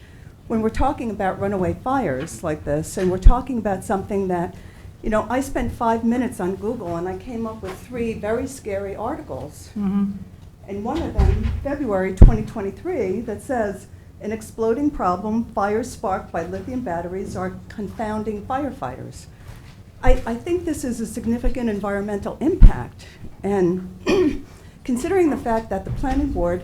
when we're talking about runaway fires like this, and we're talking about something that, I spent 5 minutes on Google and I came up with 3 very scary articles. Mm-hmm. And one of them, February 2023, that says, an exploding problem, fires sparked by lithium batteries are confounding firefighters. I think this is a significant environmental impact. And considering the fact that the planning board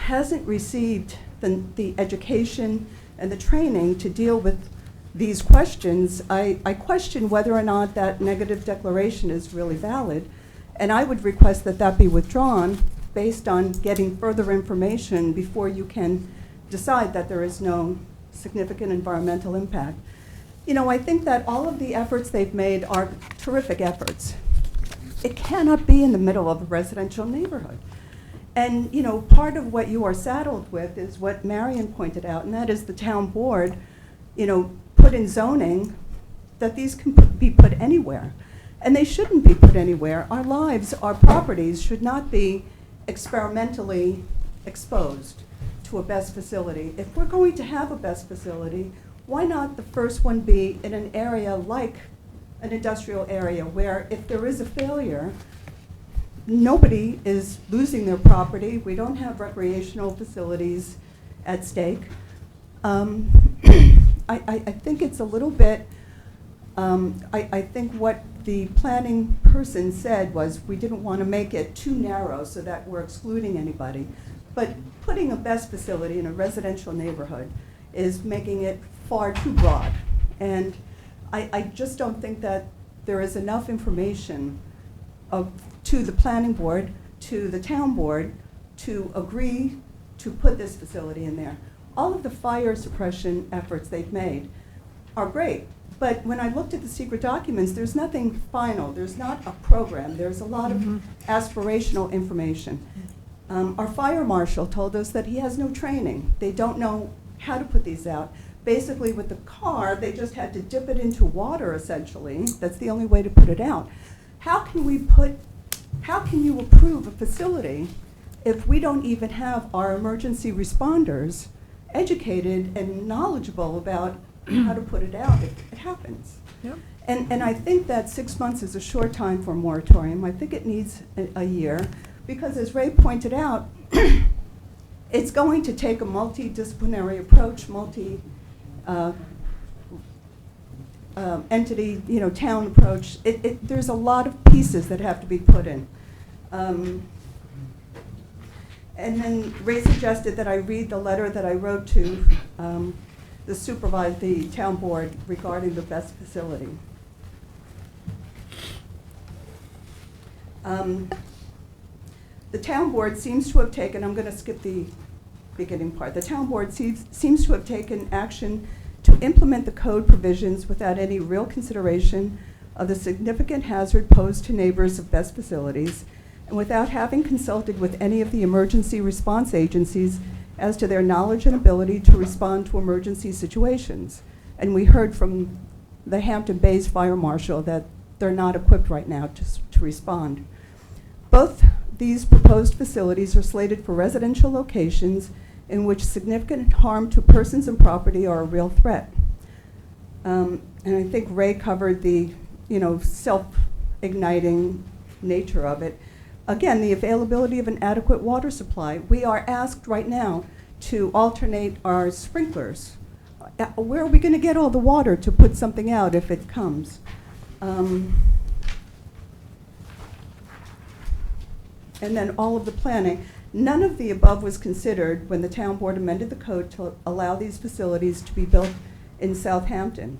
hasn't received the education and the training to deal with these questions, I question whether or not that negative declaration is really valid. And I would request that that be withdrawn based on getting further information before you can decide that there is no significant environmental impact. I think that all of the efforts they've made are terrific efforts. It cannot be in the middle of a residential neighborhood. And, part of what you are saddled with is what Marion pointed out, and that is the town board, put in zoning that these can be put anywhere. And they shouldn't be put anywhere. Our lives, our properties should not be experimentally exposed to a BESS facility. If we're going to have a BESS facility, why not the first one be in an area like an industrial area where if there is a failure, nobody is losing their property. We don't have recreational facilities at stake. I think it's a little bit I think what the planning person said was we didn't want to make it too narrow so that we're excluding anybody. But putting a BESS facility in a residential neighborhood is making it far too broad. And I just don't think that there is enough information to the planning board, to the town board, to agree to put this facility in there. All of the fire suppression efforts they've made are great, but when I looked at the secret documents, there's nothing final. There's not a program. There's a lot of aspirational information. Our fire marshal told us that he has no training. They don't know how to put these out. Basically, with the car, they just had to dip it into water, essentially. That's the only way to put it out. How can you approve a facility if we don't even have our emergency responders educated and knowledgeable about how to put it out if it happens? Yep. And I think that 6 months is a short time for a moratorium. I think it needs a year, because as Ray pointed out, it's going to take a multidisciplinary approach, entity, town approach. There's a lot of pieces that have to be put in. And then Ray suggested that I read the letter that I wrote to the town board regarding the BESS facility. The town board seems to have taken, I'm going to skip the beginning part. The town board seems to have taken action to implement the code provisions without any real consideration of the significant hazard posed to neighbors of BESS facilities, and without having consulted with any of the emergency response agencies as to their knowledge and ability to respond to emergency situations. And we heard from the Hampton Bays Fire Marshal that they're not equipped right now to respond. Both these proposed facilities are slated for residential locations in which significant harm to persons and property are a real threat. And I think Ray covered the self-igniting nature of it. Again, the availability of an adequate water supply. We are asked right now to alternate our sprinklers. Where are we going to get all the water to put something out if it comes? And then all of the planning. None of the above was considered when the town board amended the code to allow these facilities to be built in Southampton.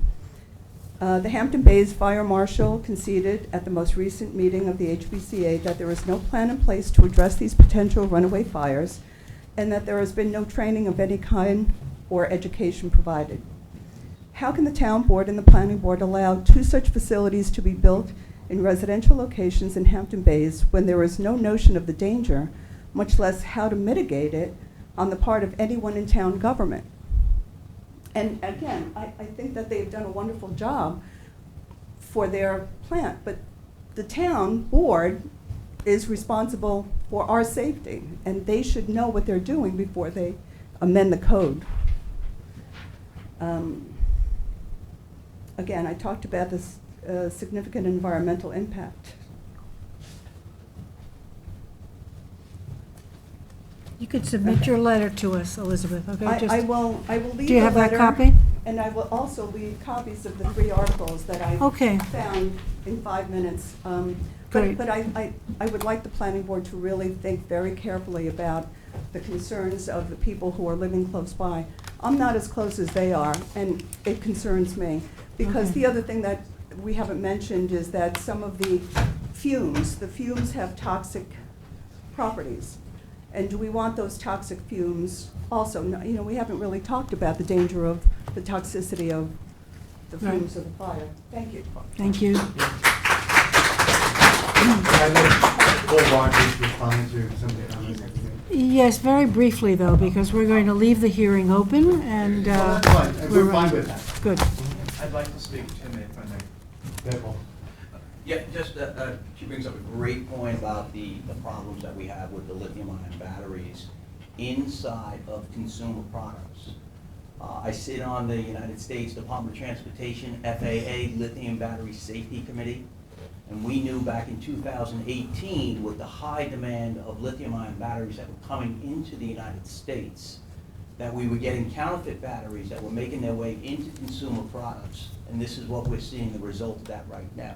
The Hampton Bays Fire Marshal conceded at the most recent meeting of the HBCA that there is no plan in place to address these potential runaway fires, and that there has been no training of any kind or education provided. How can the town board and the planning board allow two such facilities to be built in residential locations in Hampton Bays when there is no notion of the danger, much less how to mitigate it on the part of anyone in town government? And again, I think that they've done a wonderful job for their plant, but the town board is responsible for our safety, and they should know what they're doing before they amend the code. Again, I talked about this significant environmental impact. You could submit your letter to us, Elizabeth, okay? I will leave Do you a have that letter, copy? and I will also leave copies of the 3 articles that I Okay. found in 5 minutes. Great. But I would like the planning board to really think very carefully about the concerns of the people who are living close by. I'm not as close as they are, and it concerns me. Because Okay. the other thing that we haven't mentioned is that some of the fumes have toxic properties. And do we want those toxic fumes also? No, we haven't really talked about the danger of the toxicity of the Right. fumes of the fire. Thank you. Thank you. Yes, very briefly though, because we're going to leave the hearing open and. Well, that's fine. We're fine with that. Good. I'd like to speak to him if I may. Yeah, just, she brings up a great point about the problems that we have with the lithium-ion batteries inside of consumer products. I sit on the United States Department of Transportation, FAA Lithium Battery Safety Committee, and we knew back in 2018 with the high demand of lithium-ion batteries that were coming into the United States, that we were getting counterfeit batteries that were making their way into consumer products, and this is what we're seeing the result of that right now.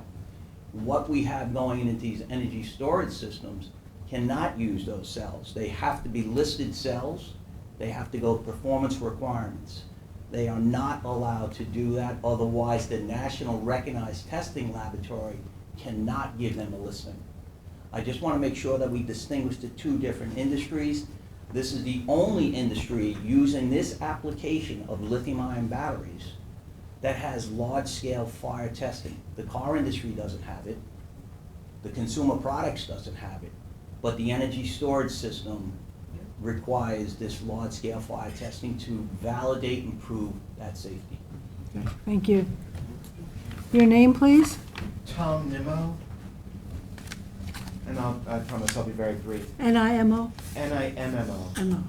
What we have going into these energy storage systems cannot use those cells. They have to be listed cells. They have to go performance requirements. They are not allowed to do that, otherwise the national recognized testing laboratory cannot give them a listing. I just want to make sure that we distinguish the two different industries. This is the only industry using this application of lithium-ion batteries that has large-scale fire testing. The car industry doesn't have it. The consumer products doesn't have it. But the energy storage system requires this large-scale fire testing to validate and prove that safety. Thank you. Your name, please? Tom Nimmo. And I promise I'll be very brief. N-I-M-O? N-I-M-M-O. M-O.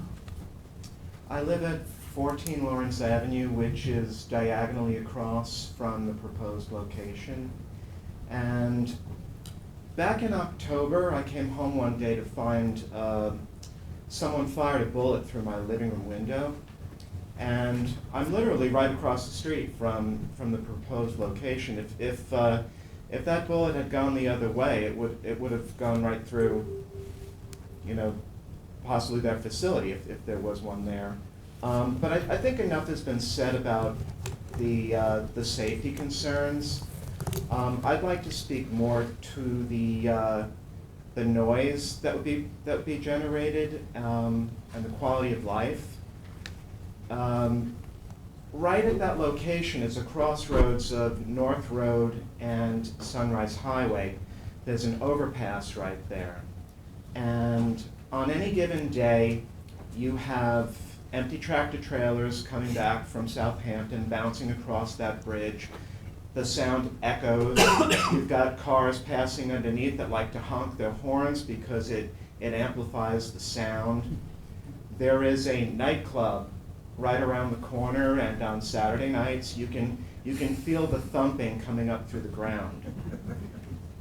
I live at 14 Lawrence Avenue, which is diagonally across from the proposed location. And back in October, I came home one day to find someone fired a bullet through my living room window. And I'm literally right across the street from the proposed location. If that bullet had gone the other way, it would have gone right through, you know, possibly their facility if there was one there. But I think enough has been said about the safety concerns. I'd like to speak more to the noise that would be generated and the quality of life. Right at that location is a crossroads of North Road and Sunrise Highway. There's an overpass right there. And on any given day, you have empty tractor trailers coming back from Southampton, bouncing across that bridge. The sound echoes. You've got cars passing underneath that like to honk their horns because it amplifies the sound. There is a nightclub right around the corner, and on Saturday nights you can feel the thumping coming up through the ground.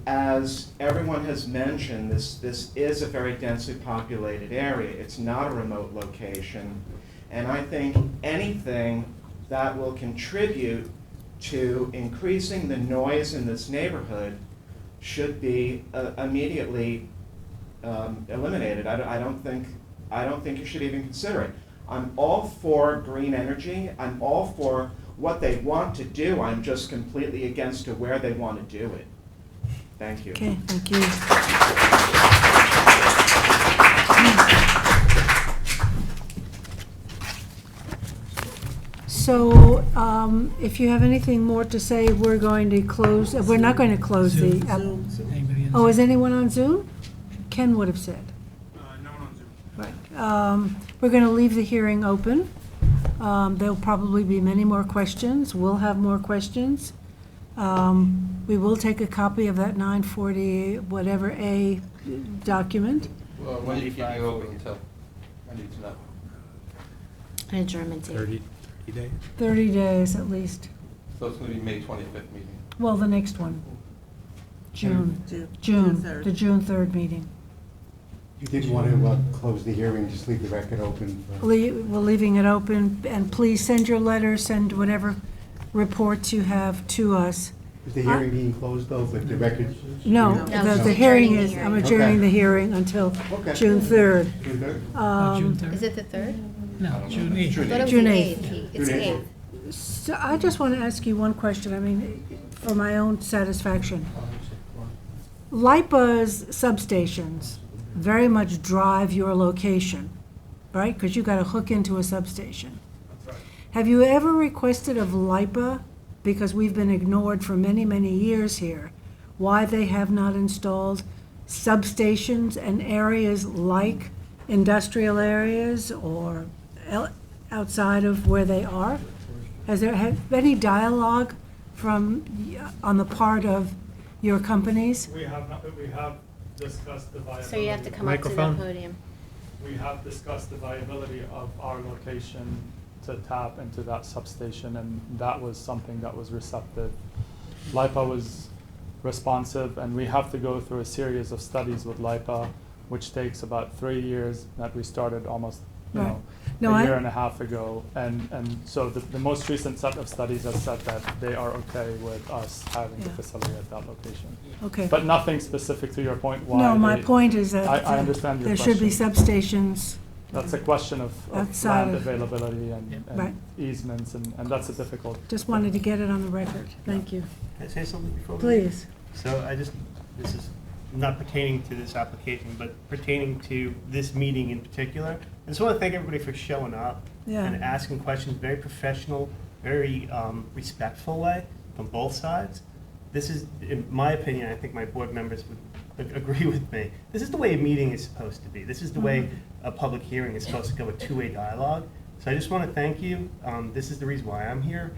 As everyone has mentioned, this is a very densely populated area. It's not a remote location, and I think anything that will contribute to increasing the noise in this neighborhood should be immediately eliminated. I don't think you should even consider it. I'm all for green energy. I'm all for what they want to do. I'm just completely against to where they want to do it. Thank you. Okay, thank you. So, if you have anything more to say, we're going to close, we're not going to close the. Oh, is anyone on Zoom? Ken would have said. No one on Zoom. Right. We're going to leave the hearing open. There'll probably be many more questions. We'll have more questions. We will take a copy of that 940 whatever A document. Well, when do you keep you open until? I need to know. An adjournment date. 30 days? 30 days at least. So it's going to be May 25th meeting. Well, the next one. June, June June, 3rd. the June 3rd meeting. You didn't want to close the hearing, just leave the record open for... We're leaving it open, and please send your letters, send whatever reports you have to us. Is the hearing being closed, though, but the record... No, No, the she's hearing adjourning the is, hearing. I'm adjourning Okay. the hearing until Okay. June 3rd. June 3rd? June 3rd? Is it the 3rd? No, June 8th. I thought it was June the 8th. 8th. It's June 8th. So I just want to ask you one question, I mean, for my own satisfaction. LIPA's substations very much drive your location, right? Because you got to hook into a substation. Have you ever requested of LIPA, because we've been ignored for many, many years here, why they have not installed substations in areas like industrial areas or outside of where they are? Has there had any dialogue on the part of your companies? We have discussed the viability. So you have to come up to the Microphone. podium. We have discussed the viability of our location to tap into that substation, and that was something that was receptive. LIPA was responsive, and we have to go through a series of studies with LIPA, which takes about 3 years, that we started almost you Right. know, No, a year I- and a half ago. And so the most recent set of studies has said that they are okay with us having the Yeah. facility at that location. Okay. But nothing specific to your point, why No, my they- point is that I understand your there should be question. substations. That's a question of Outside land of- availability and Right. easements, and that's a difficult. Just wanted to get it on the record. Thank you. Can I say something before? Please. So this is not pertaining to this application, but pertaining to this meeting in particular. I just want to thank everybody for showing up Yeah. and asking questions, very professional, very respectful way from both sides. This is, in my opinion, I think my board members would agree with me. This is the way a meeting is supposed to be. This is the way a public hearing is supposed to go, a two-way dialogue. So I just want to thank you. This is the reason why I'm here,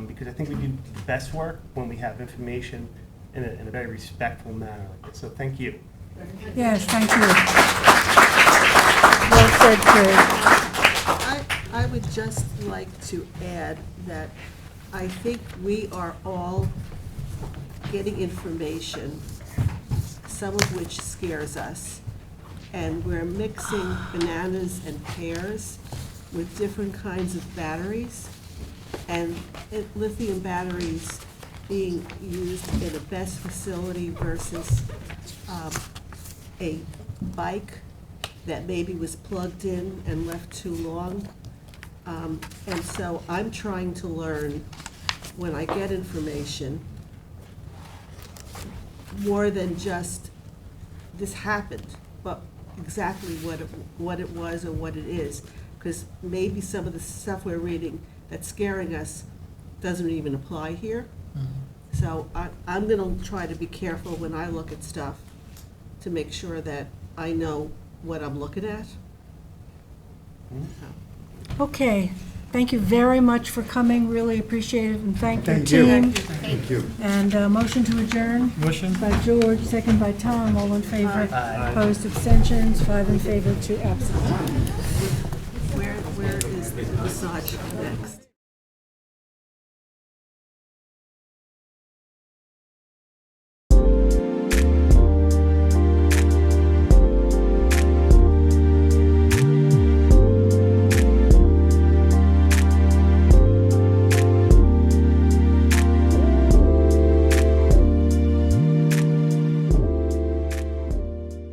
because I think we do the best work when we have information in a very respectful manner like this. So thank you. Yes, thank you. Well said, Craig. I would just like to add that I think we are all getting information, some of which scares us, and we're mixing bananas and pears with different kinds of batteries, and lithium batteries being used in a best facility versus a bike that maybe was plugged in and left too long. And so I'm trying to learn, when I get information, more than just this happened, but exactly what it was or what it is. Because maybe some of the stuff we're reading that's scaring us doesn't even apply here. So I'm gonna try to be careful when I look at stuff to make sure that I know what I'm looking at. Okay, thank you very much for coming, really appreciate it, and thank your Thank you. team. Thank you. And motion to adjourn? Motion. By George, second by Tom, all in favor. Aye. Opposed, abstentions, 5 in favor, 2 absent. Where is the massage next?